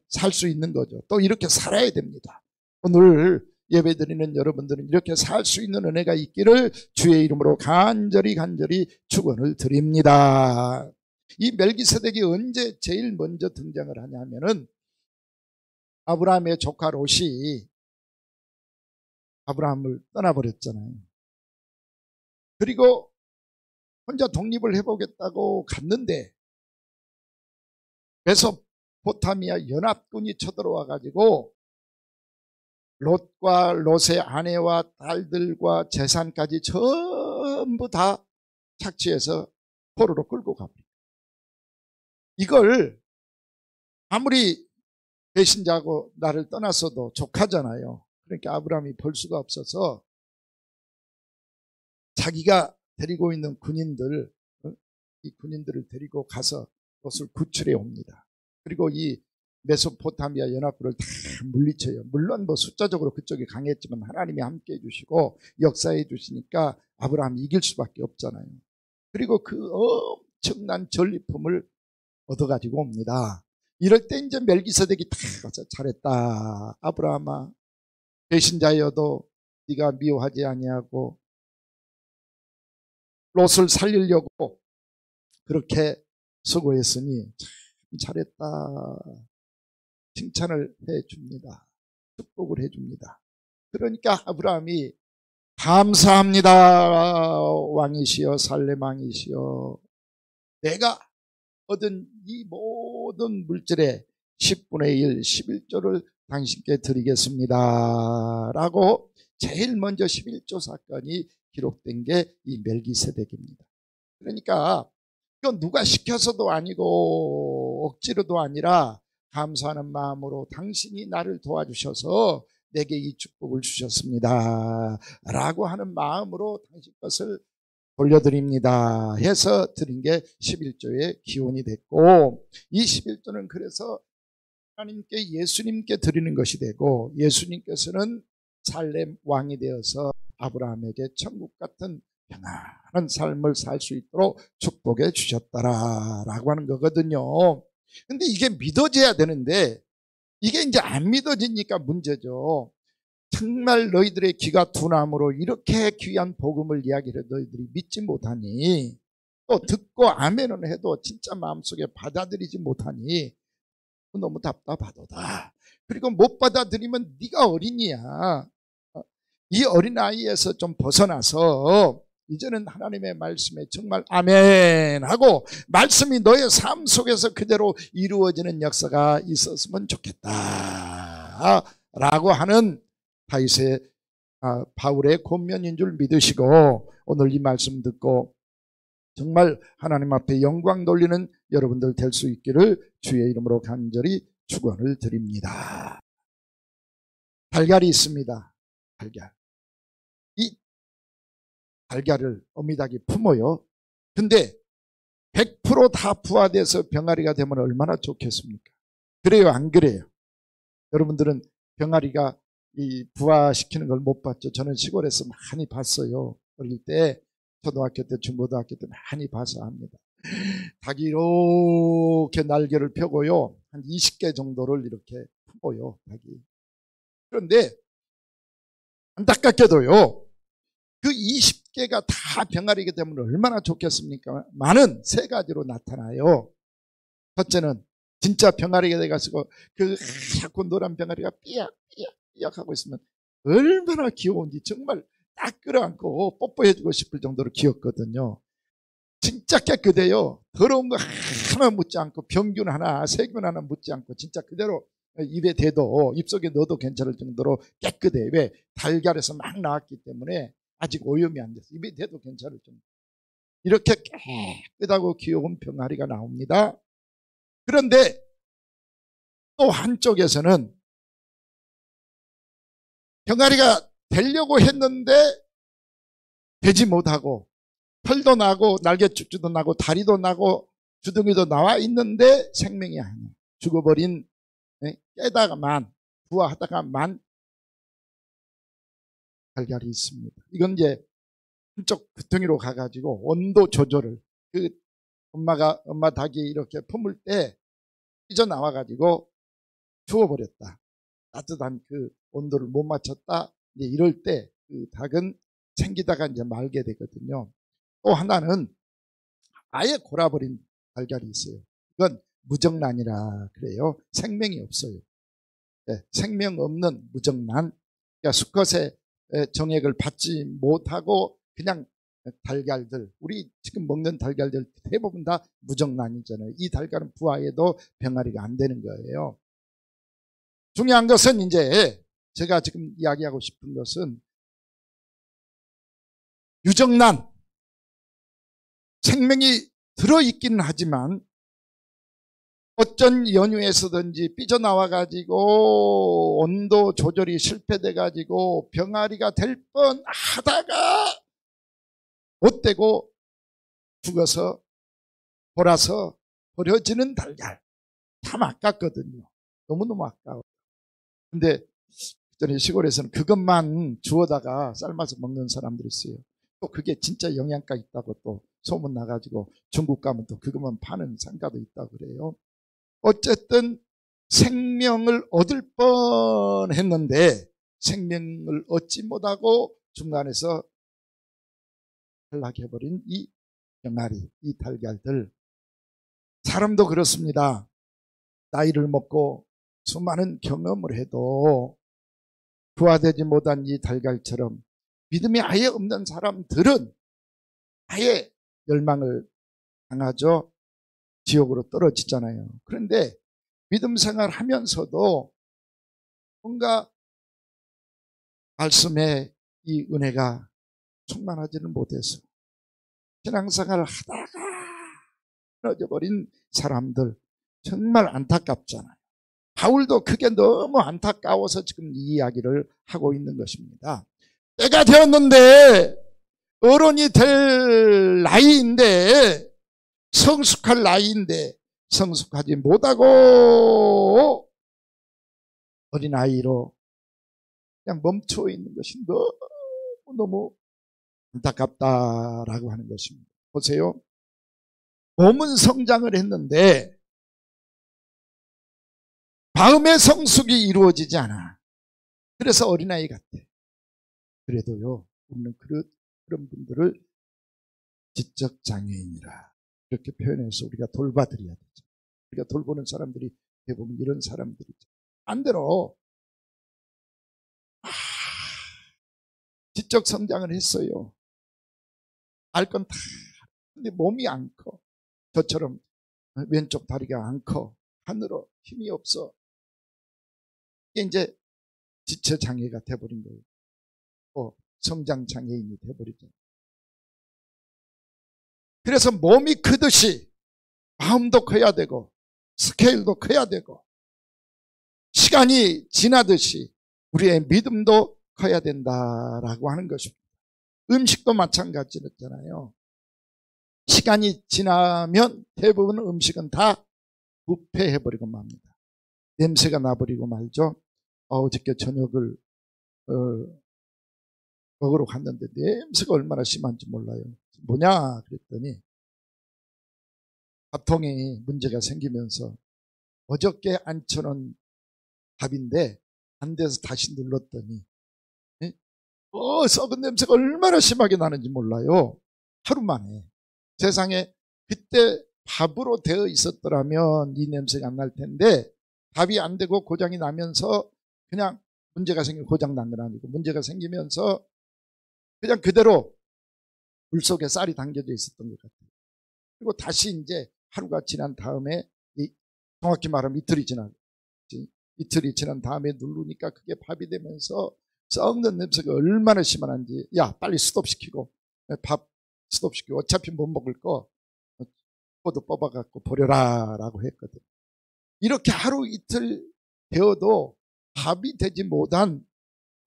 살 수 있는 거죠. 또 이렇게 살아야 됩니다. 오늘 예배드리는 여러분들은 이렇게 살 수 있는 은혜가 있기를 주의 이름으로 간절히 축원을 드립니다. 이 멜기세덱이 언제 제일 먼저 등장을 하냐면은 아브라함의 조카 롯이 아브라함을 떠나버렸잖아요. 그리고 혼자 독립을 해보겠다고 갔는데 메소포타미아 연합군이 쳐들어와 가지고 롯과 롯의 아내와 딸들과 재산까지 전부 다 착취해서 포로로 끌고 가버립니다. 이걸 아무리 배신자고 나를 떠났어도 조카잖아요. 그러니까 아브라함이 볼 수가 없어서 자기가 데리고 있는 군인들, 이 군인들을 데리고 가서 롯을 구출해 옵니다. 그리고 이 메소포타미아 연합군을 다 물리쳐요. 물론 뭐 숫자적으로 그쪽이 강했지만 하나님이 함께 해주시고 역사해 주시니까 아브라함이 이길 수밖에 없잖아요. 그리고 그 엄청난 전리품을 얻어가지고 옵니다. 이럴 때 이제 멜기세덱이 다 잘했다. 아브라함아, 배신자여도 네가 미워하지 아니하고 롯을 살리려고 그렇게 수고했으니 참 잘했다. 칭찬을 해줍니다. 축복을 해줍니다. 그러니까 아브라함이 감사합니다. 왕이시여, 살렘 왕이시여, 내가 얻은 이 모든 물질의 10분의 1, 11조를 당신께 드리겠습니다 라고 제일 먼저 11조 사건이 기록된 게 이 멜기세덱입니다. 그러니까 이건 누가 시켜서도 아니고 억지로도 아니라 감사하는 마음으로 당신이 나를 도와주셔서 내게 이 축복을 주셨습니다 라고 하는 마음으로 당신 것을 돌려드립니다 해서 드린 게 11조의 기원이 됐고, 이 11조는 그래서 하나님께 예수님께 드리는 것이 되고, 예수님께서는 살렘 왕이 되어서 아브라함에게 천국 같은 평안한 삶을 살 수 있도록 축복해 주셨다라고 하는 거거든요. 근데 이게 믿어져야 되는데 이게 이제 안 믿어지니까 문제죠. 정말 너희들의 귀가 둔함으로 이렇게 귀한 복음을 이야기를 너희들이 믿지 못하니, 또 듣고 아멘은 해도 진짜 마음속에 받아들이지 못하니 너무 답답하도다. 그리고 못 받아들이면 네가 어린이야. 이 어린아이에서 좀 벗어나서 이제는 하나님의 말씀에 정말 아멘 하고 말씀이 너의 삶 속에서 그대로 이루어지는 역사가 있었으면 좋겠다 라고 하는 다윗의 바울의 권면인 줄 믿으시고, 오늘 이 말씀 듣고 정말 하나님 앞에 영광 돌리는 여러분들 될 수 있기를 주의 이름으로 간절히 축원을 드립니다. 달걀이 있습니다. 달걀. 이 달걀을 어미닭이 품어요. 근데 100% 다 부화돼서 병아리가 되면 얼마나 좋겠습니까? 그래요, 안 그래요? 여러분들은 병아리가 이 부화시키는 걸 못 봤죠? 저는 시골에서 많이 봤어요. 어릴 때, 초등학교 때, 중고등학교 때 많이 봐서 합니다. 닭이 이렇게 날개를 펴고요, 한 20개 정도를 이렇게 품어요, 닭이. 그런데 안타깝게도요, 그 20개가 다 병아리게 되면 얼마나 좋겠습니까? 많은 세 가지로 나타나요. 첫째는 진짜 병아리가 돼가지고 그 자꾸 노란 병아리가 삐약 하고 있으면 얼마나 귀여운지 정말 딱 끌어안고 뽀뽀해주고 싶을 정도로 귀엽거든요. 진짜 깨끗해요. 더러운 거 하나 묻지 않고, 병균 하나, 세균 하나 묻지 않고 진짜 그대로 입에 대도, 입속에 넣어도 괜찮을 정도로 깨끗해. 왜? 달걀에서 막 나왔기 때문에 아직 오염이 안 돼서 입에 대도 괜찮을 정도. 이렇게 깨끗하고 귀여운 병아리가 나옵니다. 그런데 또 한쪽에서는 병아리가 되려고 했는데 되지 못하고, 털도 나고 날개쭉지도 나고 다리도 나고 주둥이도 나와 있는데 생명이 아니야. 죽어버린, 깨다가만 부화하다가만 달걀이 있습니다. 이건 이제 한쪽 구덩이로 가가지고 온도 조절을, 그 엄마 닭이 이렇게 품을 때 삐져나와가지고 죽어버렸다. 따뜻한 그 온도를 못 맞췄다. 이제 이럴 때 그 닭은 생기다가 이제 말게 되거든요. 또 하나는 아예 골아버린 달걀이 있어요. 이건 무정란이라 그래요. 생명이 없어요. 네, 생명 없는 무정란. 그러니까 수컷의 정액을 받지 못하고 그냥 달걀들, 우리 지금 먹는 달걀들 대부분 다 무정란이잖아요. 이 달걀은 부화해도 병아리가 안 되는 거예요. 중요한 것은 이제 제가 지금 이야기하고 싶은 것은 유정란, 생명이 들어있기는 하지만 어쩐 연유에서든지 삐져나와가지고 온도 조절이 실패돼가지고 병아리가 될 뻔하다가 못되고 죽어서 돌아서 버려지는 달걀. 참 아깝거든요. 너무너무 아까워. 근데 전에 시골에서는 그것만 주워다가 삶아서 먹는 사람들이 있어요. 또 그게 진짜 영양가 있다고 또 소문 나가지고 중국 가면 또 그것만 파는 상가도 있다고 그래요. 어쨌든 생명을 얻을 뻔했는데 생명을 얻지 못하고 중간에서 탈락해버린 이 병아리, 이 달걀들. 사람도 그렇습니다. 나이를 먹고 수많은 경험을 해도 부화되지 못한 이 달걀처럼 믿음이 아예 없는 사람들은 아예 멸망을 당하죠. 지옥으로 떨어지잖아요. 그런데 믿음 생활 하면서도 뭔가 말씀에 이 은혜가 충만하지는 못해서 신앙생활을 하다가 끊어져버린 사람들 정말 안타깝잖아요. 바울도 그게 너무 안타까워서 지금 이 이야기를 하고 있는 것입니다. 때가 되었는데 어른이 될 나이인데 성숙할 나이인데 성숙하지 못하고 어린아이로 그냥 멈춰 있는 것이 너무너무 안타깝다라고 하는 것입니다. 보세요. 몸은 성장을 했는데 마음의 성숙이 이루어지지 않아. 그래서 어린아이 같아. 그래도요, 우리는 그런 분들을 지적 장애인이라 이렇게 표현해서 우리가 돌봐드려야 되죠. 우리가 돌보는 사람들이 대부분 이런 사람들이죠. 반대로 지적 성장을 했어요. 알 건 다. 근데 몸이 안 커. 저처럼 왼쪽 다리가 안 커. 하늘어 힘이 없어. 이게 이제 지체 장애가 돼버린 거예요. 성장 장애인이 돼버리죠. 그래서 몸이 크듯이 마음도 커야 되고 스케일도 커야 되고 시간이 지나듯이 우리의 믿음도 커야 된다라고 하는 것입니다. 음식도 마찬가지였잖아요. 시간이 지나면 대부분 음식은 다 부패해버리고 맙니다. 냄새가 나버리고 말죠. 어저께 저녁을 먹으러 갔는데 냄새가 얼마나 심한지 몰라요. 뭐냐 그랬더니 밥통에 문제가 생기면서 어저께 앉혀놓은 밥인데 안 돼서 다시 눌렀더니 썩은 냄새가 얼마나 심하게 나는지 몰라요. 하루 만에. 세상에 그때 밥으로 되어 있었더라면 이 냄새가 안 날 텐데 밥이 안 되고 고장이 나면서 그냥 문제가 생기고 고장 난 건 아니고 문제가 생기면서 그냥 그대로 물 속에 쌀이 담겨져 있었던 것 같아요. 그리고 다시 이제 하루가 지난 다음에 정확히 말하면 이틀이 지난 다음에 누르니까 그게 밥이 되면서 썩는 냄새가 얼마나 심한지 야 빨리 스톱시키고 밥 스톱시키고 어차피 못 먹을 거 포도 뽑아갖고 버려라 라고 했거든. 이렇게 하루 이틀 되어도 밥이 되지 못한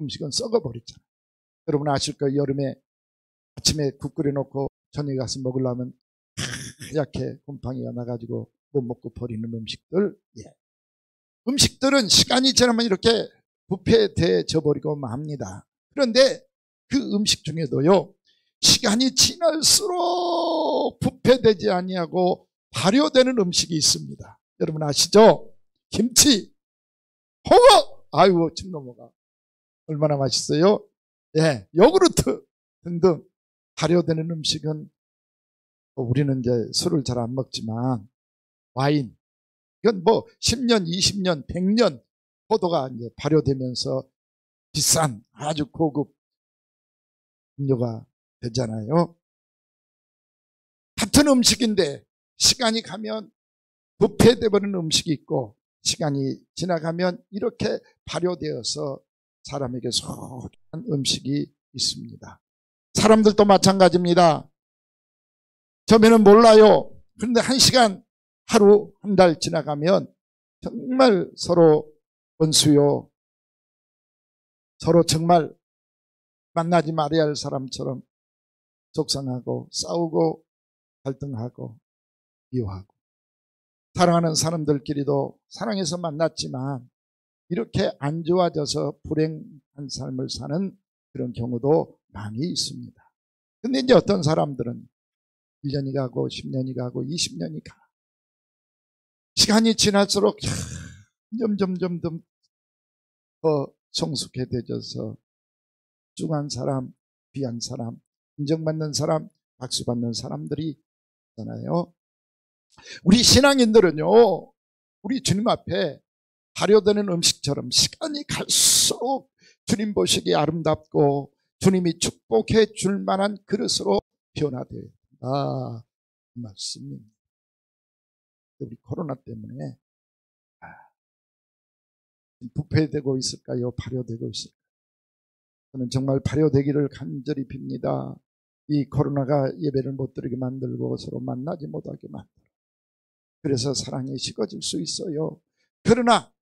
음식은 썩어버렸잖아요. 여러분 아실 거예요. 여름에 아침에 국 끓여놓고 저녁에 가서 먹으려면 하얗게 곰팡이가 나가지고 못 먹고 버리는 음식들. 음식들은 시간이 지나면 이렇게 부패되어 버리고 맙니다. 그런데 그 음식 중에도요 시간이 지날수록 부패되지 아니하고 발효되는 음식이 있습니다. 여러분 아시죠? 김치, 홍어, 아이고 침 넘어가. 얼마나 맛있어요? 요구르트 등등 발효되는 음식은 우리는 이제 술을 잘 안 먹지만 와인 이건 뭐 10년, 20년, 100년 포도가 이제 발효되면서 비싼 아주 고급 음료가 되잖아요. 같은 음식인데 시간이 가면 부패돼 버리는 음식이 있고 시간이 지나가면 이렇게 발효되어서 사람에게 소중한 음식이 있습니다. 사람들도 마찬가지입니다. 처음에는 몰라요. 그런데 1시간, 하루, 한 달 지나가면 정말 서로 원수요. 서로 정말 만나지 말아야 할 사람처럼 속상하고 싸우고 갈등하고 미워하고 사랑하는 사람들끼리도 사랑해서 만났지만 이렇게 안 좋아져서 불행한 삶을 사는 그런 경우도 많이 있습니다. 근데 이제 어떤 사람들은 1년이 가고 10년이 가고 20년이 가. 시간이 지날수록 점점 더 성숙해져서 뚱한 사람, 귀한 사람, 인정받는 사람, 박수받는 사람들이 있잖아요. 우리 신앙인들은요, 우리 주님 앞에 발효되는 음식처럼 시간이 갈수록 주님 보시기에 아름답고 주님이 축복해 줄 만한 그릇으로 변화되어야 된다. 그 말씀입니다. 우리 코로나 때문에 부패되고 있을까요? 발효되고 있을까요? 저는 정말 발효되기를 간절히 빕니다. 이 코로나가 예배를 못 드리게 만들고 서로 만나지 못하게 만들어. 그래서 사랑이 식어질 수 있어요. 그러나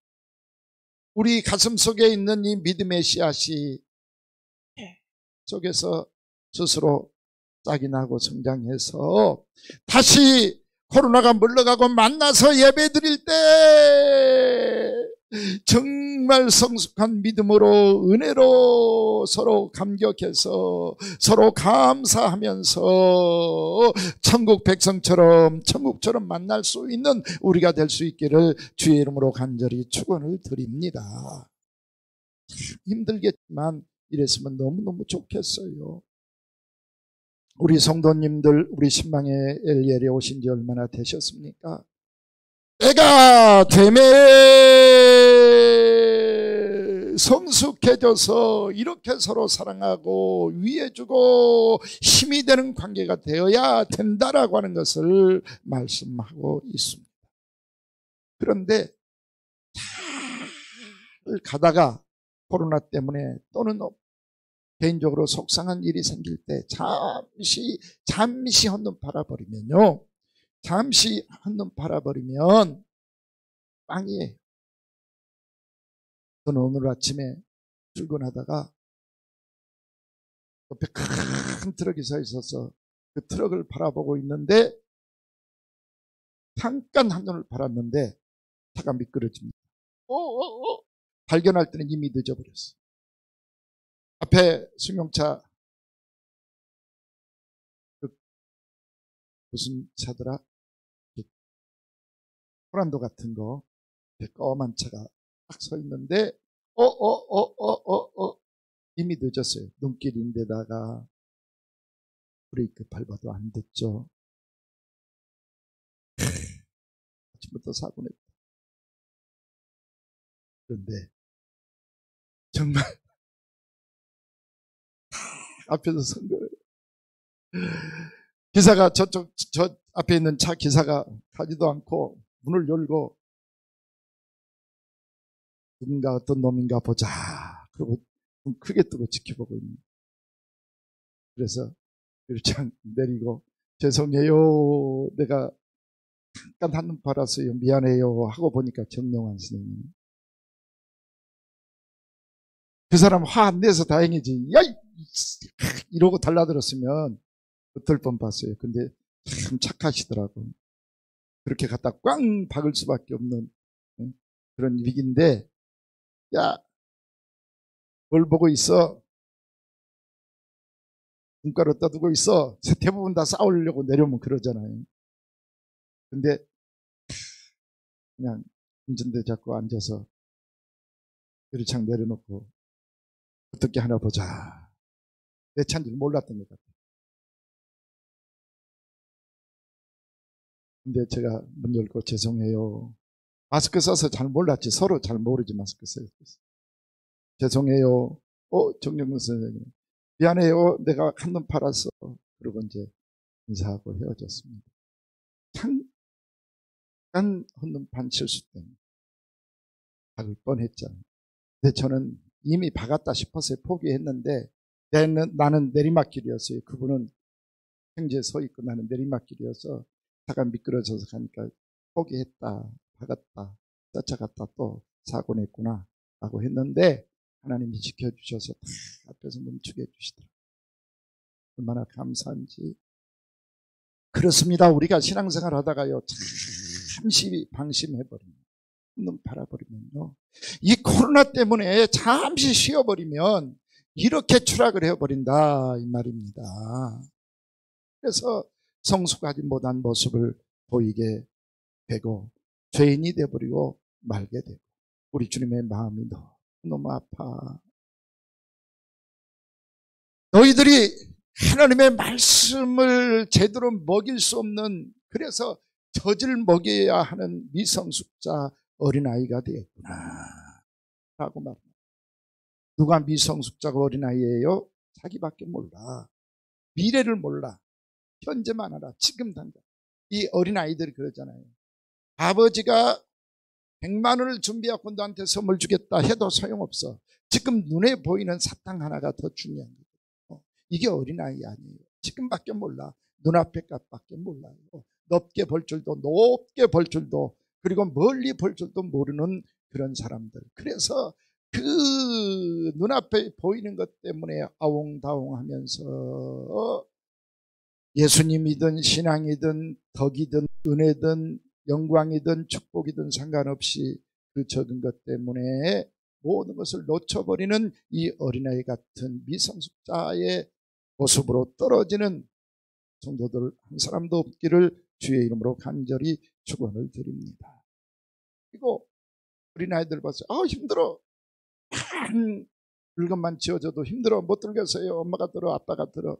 우리 가슴 속에 있는 이 믿음의 씨앗이 속에서 스스로 싹이 나고 성장해서 다시 코로나가 물러가고 만나서 예배 드릴 때 정말 성숙한 믿음으로 은혜로 서로 감격해서 서로 감사하면서 천국 백성처럼 천국처럼 만날 수 있는 우리가 될 수 있기를 주의 이름으로 간절히 축원을 드립니다. 힘들겠지만 이랬으면 너무너무 좋겠어요. 우리 성도님들, 우리 신방의 엘리엘에 오신 지 얼마나 되셨습니까? 때가 되매 성숙해져서 이렇게 서로 사랑하고 위해주고 힘이 되는 관계가 되어야 된다라고 하는 것을 말씀하고 있습니다. 그런데 잘 가다가 코로나 때문에 또는 개인적으로 속상한 일이 생길 때 잠시 한눈 팔아버리면요. 잠시 한눈 팔아버리면 빵이에요. 저는 오늘 아침에 출근하다가 옆에 큰 트럭이 서 있어서 그 트럭을 바라보고 있는데 잠깐 한눈을 팔았는데 차가 미끄러집니다. 발견할 때는 이미 늦어버렸어요. 앞에 승용차 무슨 차더라? 호란도 같은 거 검은 차가 딱 서 있는데 이미 늦었어요. 눈길인데다가 브레이크 밟아도 안 듣죠. 아침부터 사고 냈다. 그런데 정말 앞에서 선 거예요. 기사가 저 앞에 있는 차 기사가 가지도 않고 문을 열고 누군가 어떤 놈인가 보자. 그리고 눈 크게 뜨고 지켜보고 있는. 그래서 일장 내리고 죄송해요. 내가 잠깐 한눈 팔았어요. 미안해요. 하고 보니까 정영환 선생님. 그 사람 화 안 내서 다행이지. 야! 이러고 달라들었으면 붙을 뻔 봤어요. 근데 참 착하시더라고. 그렇게 갖다 꽝 박을 수밖에 없는 그런 위기인데, 야, 뭘 보고 있어? 눈가로 떠두고 있어. 대부분 다 싸우려고 내려오면 그러잖아요. 근데 그냥 운전대 잡고 앉아서 유리창 내려놓고 어떻게 하나 보자. 내 차인 줄 몰랐던 것 같아요. 근데 제가 문 열고 죄송해요. 마스크 써서 잘 몰랐지. 서로 잘 모르지 마스크 써서. 죄송해요. 정영근 선생님. 미안해요. 내가 한눈 팔았어. 그리고 이제 인사하고 헤어졌습니다. 잠깐 한눈 판 실수 때문에 박을 뻔했잖아요. 근데 저는 이미 박았다 싶어서 포기했는데 나는 내리막길이었어요. 그분은 평지에 서 있고 나는 내리막길이어서 차가 미끄러져서 가니까 포기했다. 박았다. 쫓아갔다 또 사고 냈구나 라고 했는데 하나님이 지켜주셔서 다 앞에서 멈추게 해주시더라고요. 얼마나 감사한지. 그렇습니다. 우리가 신앙생활 하다가요, 잠시 방심해버리면, 눈 팔아버리면요, 이 코로나 때문에 잠시 쉬어버리면 이렇게 추락을 해버린다 이 말입니다. 그래서 성숙하지 못한 모습을 보이게 되고 죄인이 되어버리고 말게 되고, 우리 주님의 마음이 너무 아파. 너희들이 하나님의 말씀을 제대로 먹일 수 없는, 그래서 젖을 먹여야 하는 미성숙자 어린아이가 되었구나 라고 말합니다. 누가 미성숙자가 어린아이예요? 자기밖에 몰라. 미래를 몰라. 현재만 알아. 지금 당장. 이 어린아이들이 그러잖아요. 아버지가 100만 원을 준비하고 너한테 선물 주겠다 해도 소용없어. 지금 눈에 보이는 사탕 하나가 더 중요한 거예요. 이게 어린아이 아니에요. 지금밖에 몰라. 눈앞의 값밖에 몰라요. 높게 볼 줄도, 높게 볼 줄도, 그리고 멀리 볼 줄도 모르는 그런 사람들. 그래서 그 눈앞에 보이는 것 때문에 아웅다웅하면서 예수님이든 신앙이든 덕이든 은혜든 영광이든 축복이든 상관없이 그 적은 것 때문에 모든 것을 놓쳐버리는 이 어린아이 같은 미성숙자의 모습으로 떨어지는 성도들 한 사람도 없기를 주의 이름으로 간절히 축원을 드립니다. 그리고 어린아이들 봤어요. 힘들어. 한 물건만 지어줘도 힘들어. 못 들겠어요. 엄마가 들어, 아빠가 들어.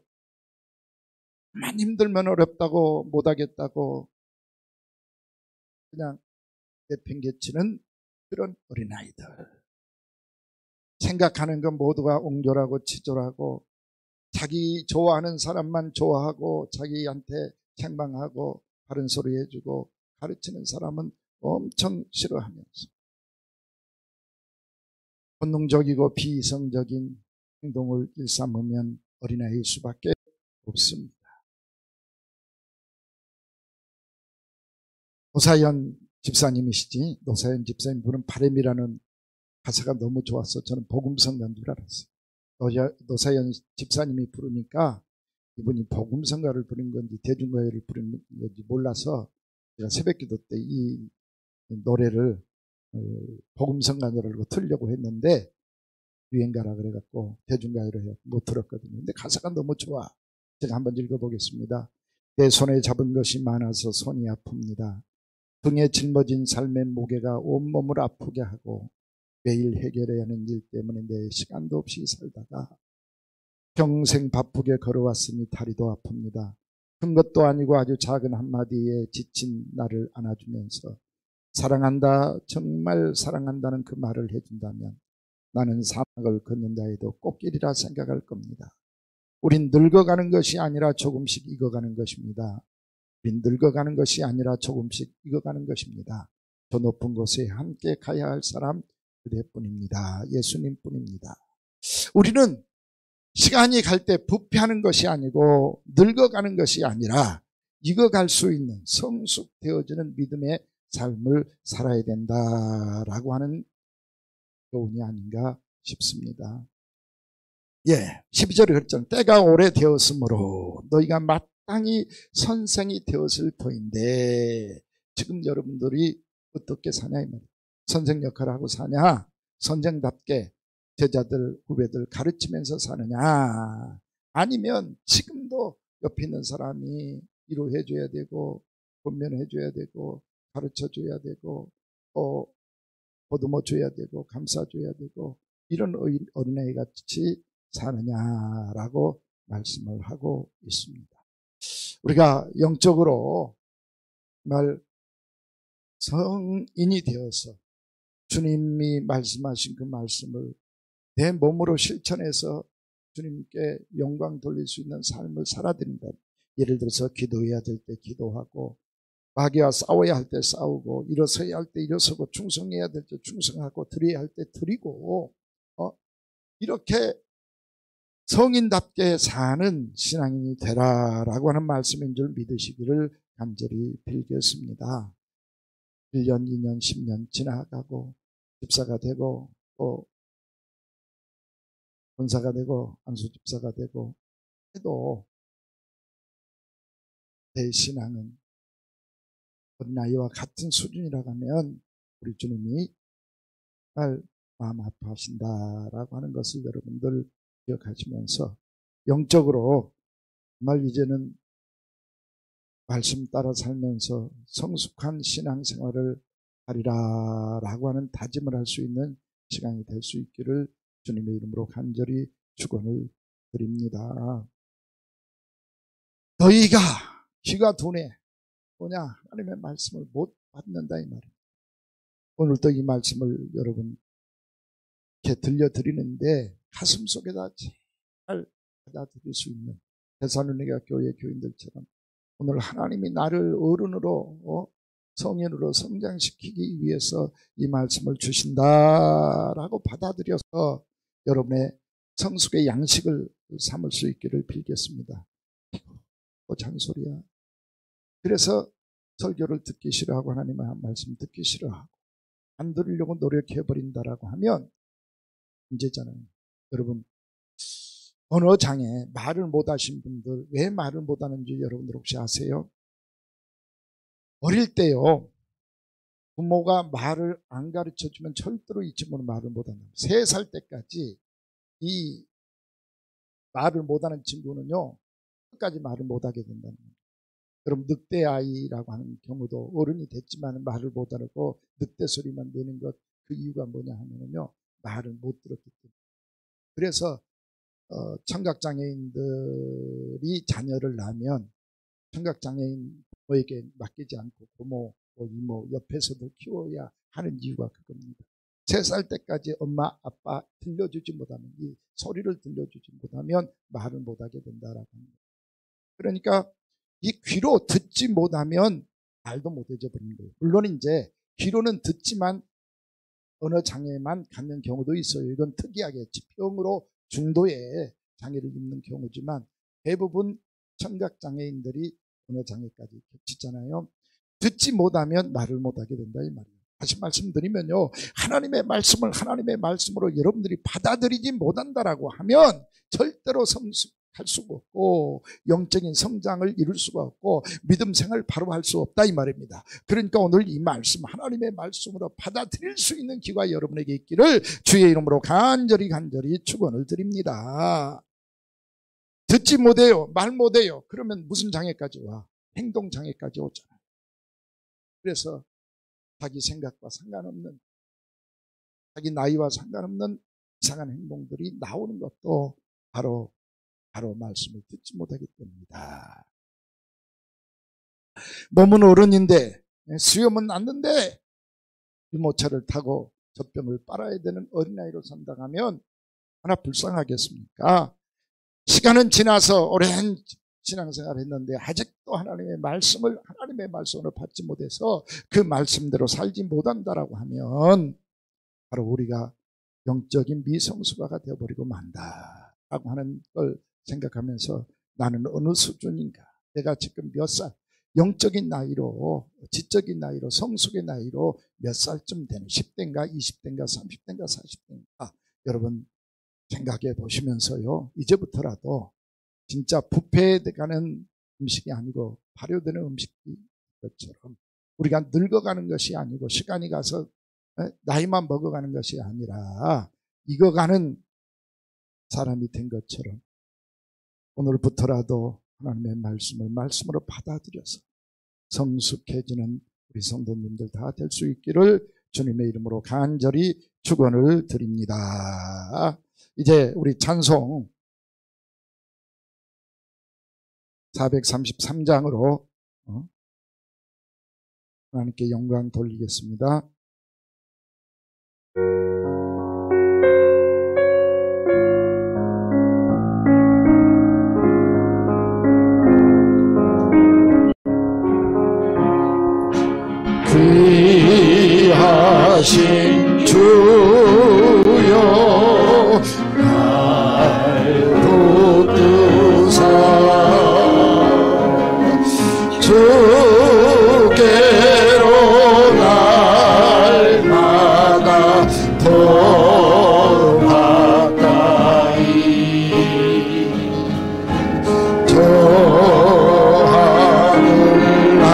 만 힘들면 어렵다고, 못하겠다고 그냥 내팽개치는 그런 어린아이들. 생각하는 건 모두가 옹졸하고 치졸하고, 자기 좋아하는 사람만 좋아하고, 자기한테 책망하고 바른 소리 해주고, 가르치는 사람은 엄청 싫어하면서 본능적이고 비이성적인 행동을 일삼으면 어린아이일 수밖에 없습니다. 노사연 집사님이시지, 노사연 집사님 부른 바람이라는 가사가 너무 좋았어. 저는 복음성가인 줄 알았어요. 노사연 집사님이 부르니까 이분이 복음성가를 부른 건지 대중가요를 부른 건지 몰라서 제가 새벽기도 때 이 노래를 복음성가 노래로 틀려고 했는데 유행가라 그래갖고 대중가요로 해서 못 들었거든요. 근데 가사가 너무 좋아. 제가 한번 읽어보겠습니다. 내 손에 잡은 것이 많아서 손이 아픕니다. 등에 짊어진 삶의 무게가 온몸을 아프게 하고, 매일 해결해야 하는 일 때문에 내 시간도 없이 살다가 평생 바쁘게 걸어왔으니 다리도 아픕니다. 큰 것도 아니고 아주 작은 한마디에 지친 나를 안아주면서 사랑한다, 정말 사랑한다는 그 말을 해준다면 나는 사막을 걷는다 해도 꽃길이라 생각할 겁니다. 우린 늙어가는 것이 아니라 조금씩 익어가는 것입니다. 우린 늙어가는 것이 아니라 조금씩 익어가는 것입니다. 저 높은 곳에 함께 가야 할 사람 그대뿐입니다. 예수님뿐입니다. 우리는 시간이 갈 때 부패하는 것이 아니고 늙어가는 것이 아니라 익어갈 수 있는 성숙되어지는 믿음의 삶을 살아야 된다라고 하는 교훈이 아닌가 싶습니다. 12절에 그랬잖아요. 때가 오래되었으므로 너희가 마땅히 선생이 되었을 터인데, 지금 여러분들이 어떻게 사냐 이 말이에요. 선생 역할을 하고 사냐? 선생답게 제자들 후배들 가르치면서 사느냐? 아니면 지금도 옆에 있는 사람이 위로해 줘야 되고 권면해 줘야 되고 가르쳐 줘야 되고 보듬어 줘야 되고 감싸 줘야 되고 이런 어린아이 같이 사느냐라고 말씀을 하고 있습니다. 우리가 영적으로 정말 성인이 되어서 주님이 말씀하신 그 말씀을 내 몸으로 실천해서 주님께 영광 돌릴 수 있는 삶을 살아야 된다. 예를 들어서 기도해야 될 때 기도하고, 마귀와 싸워야 할 때 싸우고, 일어서야 할 때 일어서고, 충성해야 될 때 충성하고, 드려야 할 때 드리고, 이렇게 성인답게 사는 신앙인이 되라라고 하는 말씀인 줄 믿으시기를 간절히 빌겠습니다. 1년, 2년, 10년 지나가고 집사가 되고 또 권사가 되고 안수집사가 되고 해도 내 신앙은 어린아이와 같은 수준이라고 하면 우리 주님이 정말 마음 아파하신다라고 하는 것을 여러분들 기억하시면서 영적으로 정말 이제는 말씀 따라 살면서 성숙한 신앙생활을 하리라라고 하는 다짐을 할 수 있는 시간이 될 수 있기를 주님의 이름으로 간절히 축원을 드립니다. 너희가 귀가 둔해 뭐냐? 하나님의 말씀을 못 받는다 이 말이에요. 오늘도 이 말씀을 여러분께 들려드리는데 가슴속에다 잘 받아들일 수 있는 데살로니가 교회 교인들처럼 오늘 하나님이 나를 어른으로 성인으로 성장시키기 위해서 이 말씀을 주신다라고 받아들여서 여러분의 성숙의 양식을 삼을 수 있기를 빌겠습니다. 잔소리야. 그래서 설교를 듣기 싫어하고 하나님의 말씀 듣기 싫어하고 안 들으려고 노력해버린다라고 하면 문제잖아요. 여러분 언어장애 말을 못하신 분들 왜 말을 못하는지 여러분들 혹시 아세요? 어릴 때요 부모가 말을 안 가르쳐주면 절대로 이 친구는 말을 못한다. 3살 때까지 이 말을 못하는 친구는요 끝까지 말을 못하게 된다는 거예요. 여러분 늑대 아이라고 하는 경우도 어른이 됐지만 말을 못하고 늑대 소리만 내는 것 그 이유가 뭐냐 하면요 말을 못 들었기 때문에. 그래서 청각장애인들이 자녀를 낳으면 청각장애인 부모에게 맡기지 않고 부모, 이모 옆에서도 키워야 하는 이유가 그겁니다. 3살 때까지 엄마, 아빠 들려주지 못하면 이 소리를 들려주지 못하면 말을 못하게 된다라고 합니다. 그러니까 이 귀로 듣지 못하면 말도 못해져 버리는 거예요. 물론 이제 귀로는 듣지만 언어 장애만 갖는 경우도 있어요. 이건 특이하게 지병으로 중도의 장애를 입는 경우지만 대부분 청각장애인들이 언어 장애까지 겹치잖아요. 듣지 못하면 말을 못하게 된다 이 말이에요. 다시 말씀드리면요 하나님의 말씀을 하나님의 말씀으로 여러분들이 받아들이지 못한다라고 하면 절대로 성숙할 수가 없고 영적인 성장을 이룰 수가 없고 믿음 생활을 바로 할 수 없다 이 말입니다. 그러니까 오늘 이 말씀 하나님의 말씀으로 받아들일 수 있는 기회가 여러분에게 있기를 주의 이름으로 간절히 축원을 드립니다. 듣지 못해요. 말 못해요. 그러면 무슨 장애까지 와? 행동 장애까지 오잖아요. 그래서 자기 생각과 상관없는 자기 나이와 상관없는 이상한 행동들이 나오는 것도 바로 말씀을 듣지 못하기 때문이다. 몸은 어른인데 수염은 났는데 유모차를 타고 젖병을 빨아야 되는 어린아이로 산다면 얼마나 불쌍하겠습니까? 시간은 지나서 오랜 신앙생활을 했는데 아직도 하나님의 말씀으로 받지 못해서 그 말씀대로 살지 못한다라고 하면 바로 우리가 영적인 미성숙아가 되어버리고 만다라고 하는 걸 생각하면서 나는 어느 수준인가, 내가 지금 몇 살, 영적인 나이로, 지적인 나이로, 성숙의 나이로 몇 살쯤 되는 10대인가 20대인가 30대인가 40대인가 여러분 생각해 보시면서요 이제부터라도 진짜 부패되가는 음식이 아니고 발효되는 음식인 것처럼 우리가 늙어가는 것이 아니고 시간이 가서 나이만 먹어가는 것이 아니라 익어가는 사람이 된 것처럼 오늘부터라도 하나님의 말씀으로 받아들여서 성숙해지는 우리 성도님들 다 될 수 있기를 주님의 이름으로 간절히 축원을 드립니다. 이제 우리 찬송 433장으로 하나님께 영광 돌리겠습니다. 귀하신 주여 날 붙드사 주께로 날마다 더 가까이 저 하늘나라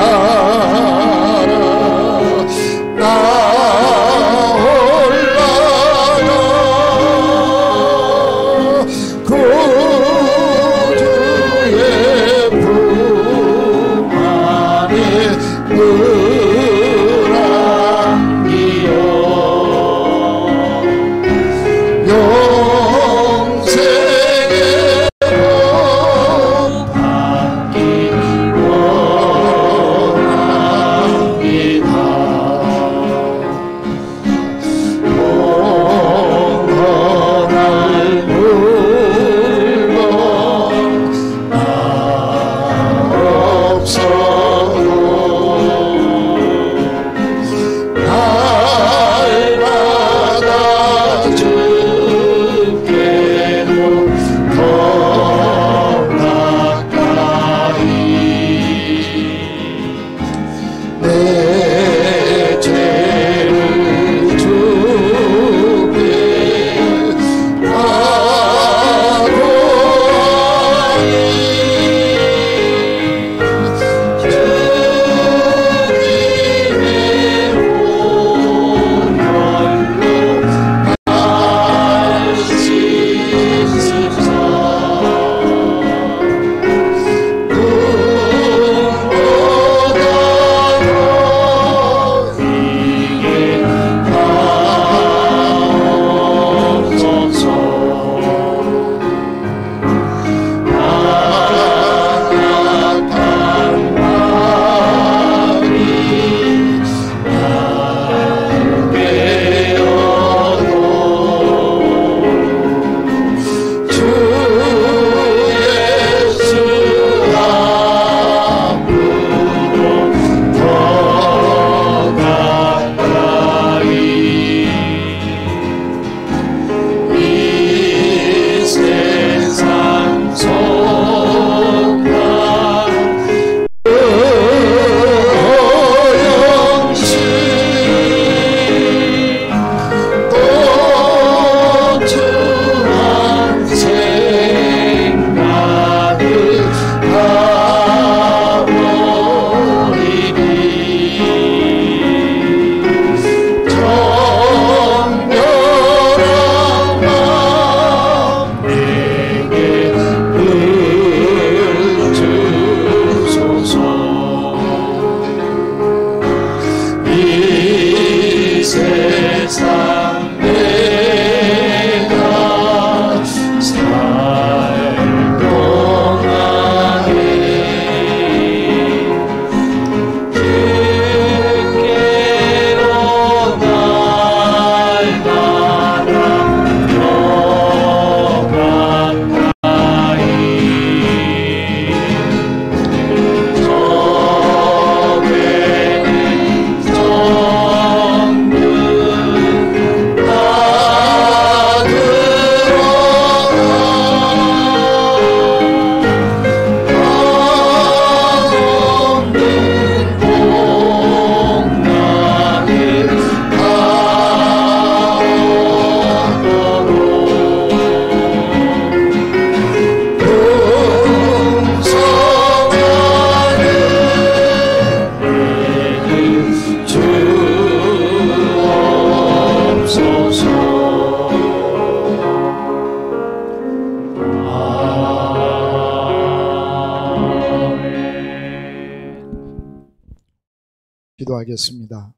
감사하겠습니다.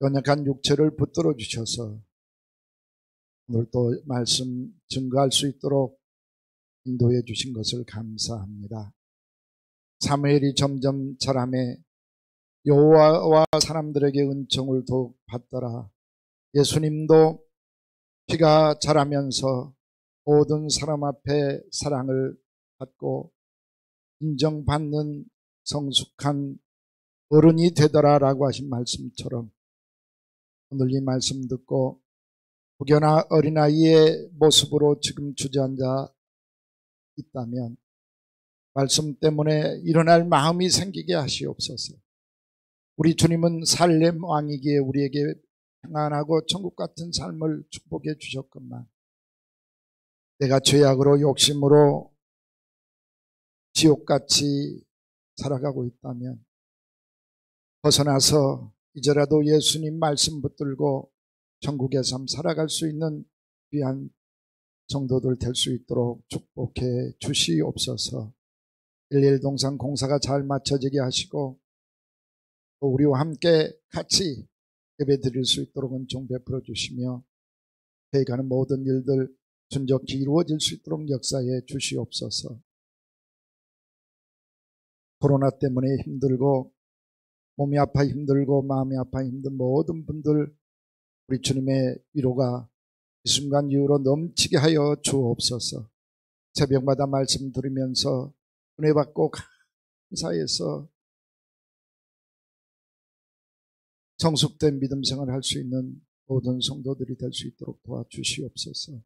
연약한 육체를 붙들어 주셔서 오늘 또 말씀 증거할 수 있도록 인도해 주신 것을 감사합니다. 사무엘이 점점 자라매 여호와와 사람들에게 은총을 더욱 받더라. 예수님도 키가 자라면서 모든 사람 앞에 사랑을 받고 인정받는 성숙한 어른이 되더라라고 하신 말씀처럼 오늘 이 말씀 듣고 혹여나 어린아이의 모습으로 지금 주저앉아 있다면 말씀 때문에 일어날 마음이 생기게 하시옵소서. 우리 주님은 살렘 왕이기에 우리에게 평안하고 천국 같은 삶을 축복해 주셨건만 내가 죄악으로 욕심으로 지옥같이 살아가고 있다면 벗어나서 이제라도 예수님 말씀 붙들고 천국의 삶 살아갈 수 있는 귀한 성도들 될 수 있도록 축복해 주시옵소서. 111 동상 공사가 잘 마쳐지게 하시고 또 우리와 함께 같이 예배 드릴 수 있도록 은총 베풀어 주시며 해가는 모든 일들 순적히 이루어질 수 있도록 역사해 주시옵소서. 코로나 때문에 힘들고 몸이 아파 힘들고 마음이 아파 힘든 모든 분들 우리 주님의 위로가 이 순간 이후로 넘치게 하여 주옵소서. 새벽마다 말씀 들으면서 은혜 받고 감사해서 성숙된 믿음 생활을 할 수 있는 모든 성도들이 될 수 있도록 도와주시옵소서.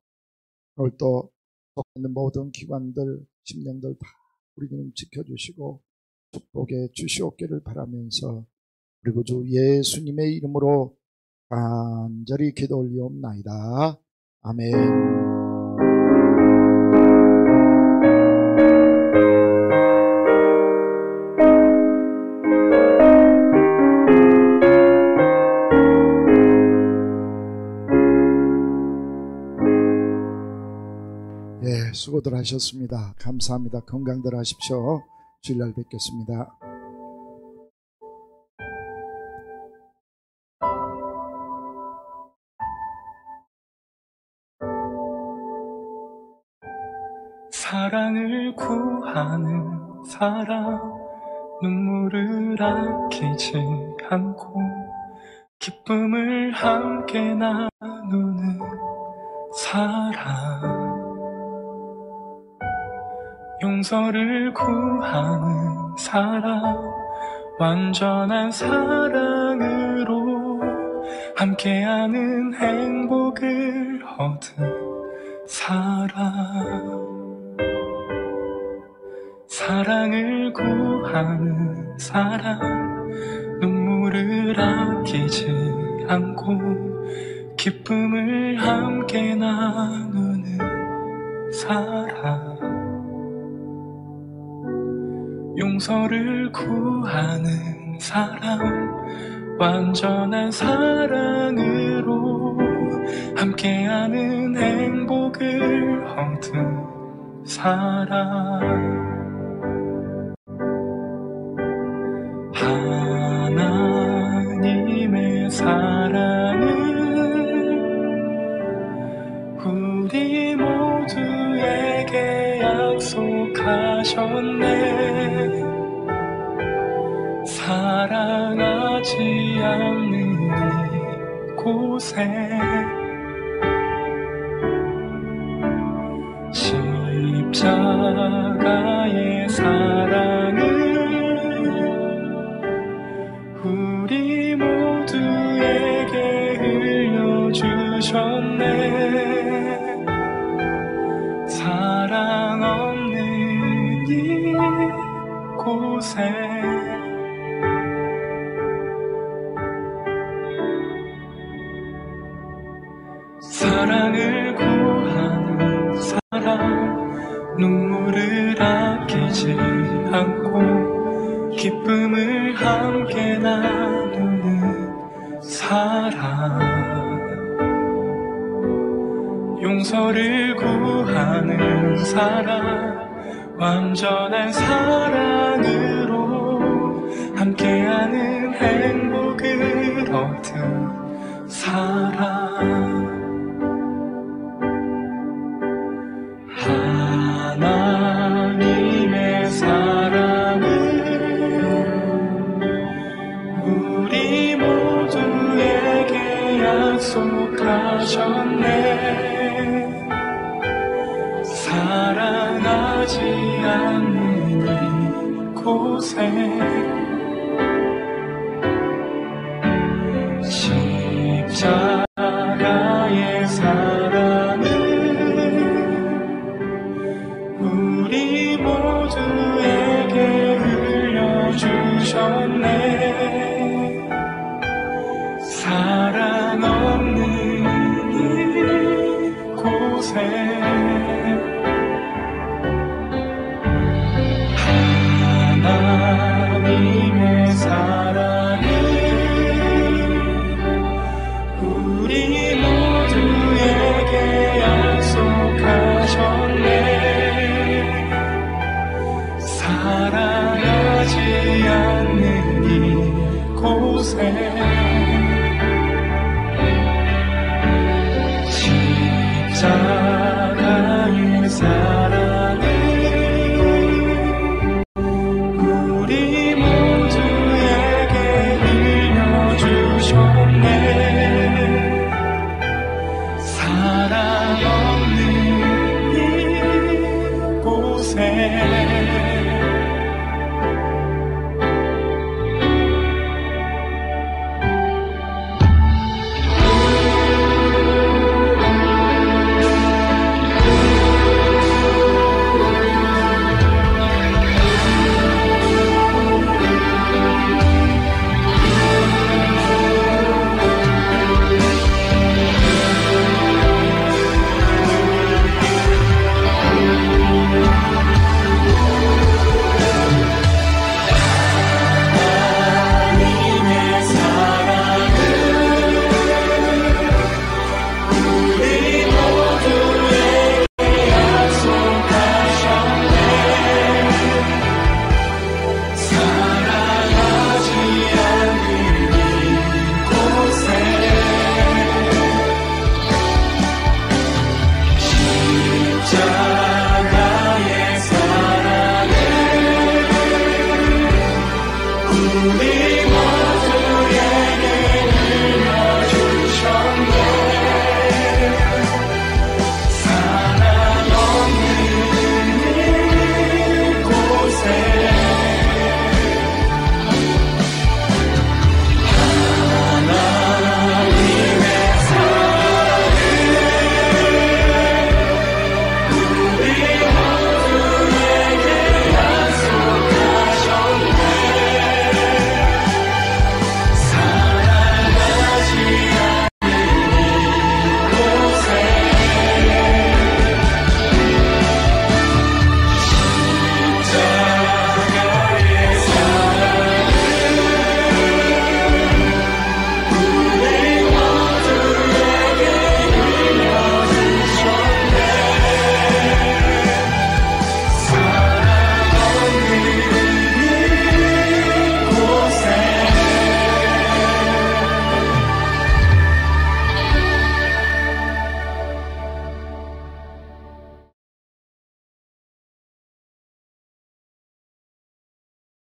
오늘 또 있는 모든 기관들, 심령들 다 우리 주님 지켜주시고 축복해 주시옵기를 바라면서 그리고 주 예수님의 이름으로 간절히 기도 올리옵나이다. 아멘. 예, 수고들 하셨습니다. 감사합니다. 건강들 하십시오. 주일날 뵙겠습니다. 사랑을 구하는 사람, 눈물을 아끼지 않고 기쁨을 함께 나누는 사람, 용서를 구하는 사람, 완전한 사랑으로 함께하는 행복을 얻은 사람, 사랑을 구하는 사람, 눈물을 아끼지 않고 기쁨을 함께 나누는 사람, 용서를 구하는 사람, 완전한 사랑으로 함께하는 행복을 얻은 사람, 하나님의 사랑을 우리 모두에게 약속하셨네. 사랑하지 않는 이곳에 십자가의 사랑을 우리 모두에게 흘려주셨네. 사랑 없는 이곳에 사랑을 구하는 사람, 눈물을 아끼지 않고 기쁨을 함께 나누는 사람, 용서를 구하는 사람, 완전한 사랑으로 함께하는 행복을 얻은 사람. 하나님의 사랑은 우리 모두에게 약속하셨네. 사랑하지 않는 이곳에 십자가의 사랑은 우리 모두에게 흘려주셨네. 사랑 없는 이곳에 하나님의 사랑은 우리 모두에게 약속하셨네. 사랑하지 않는 이곳에 십자가의 사랑은 우리 모두에게 흘려주셨네. 사랑 없는 이곳에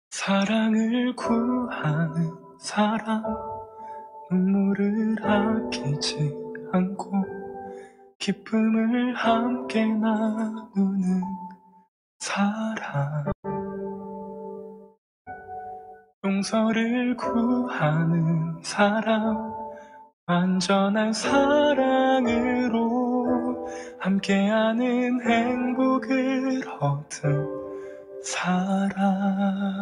사랑을 구하는 사람, 눈물을 아끼지 않고 기쁨을 함께 나누는 사람, 용서를 구하는 사람, 완전한 사랑으로 함께하는 행복을 얻은 사람.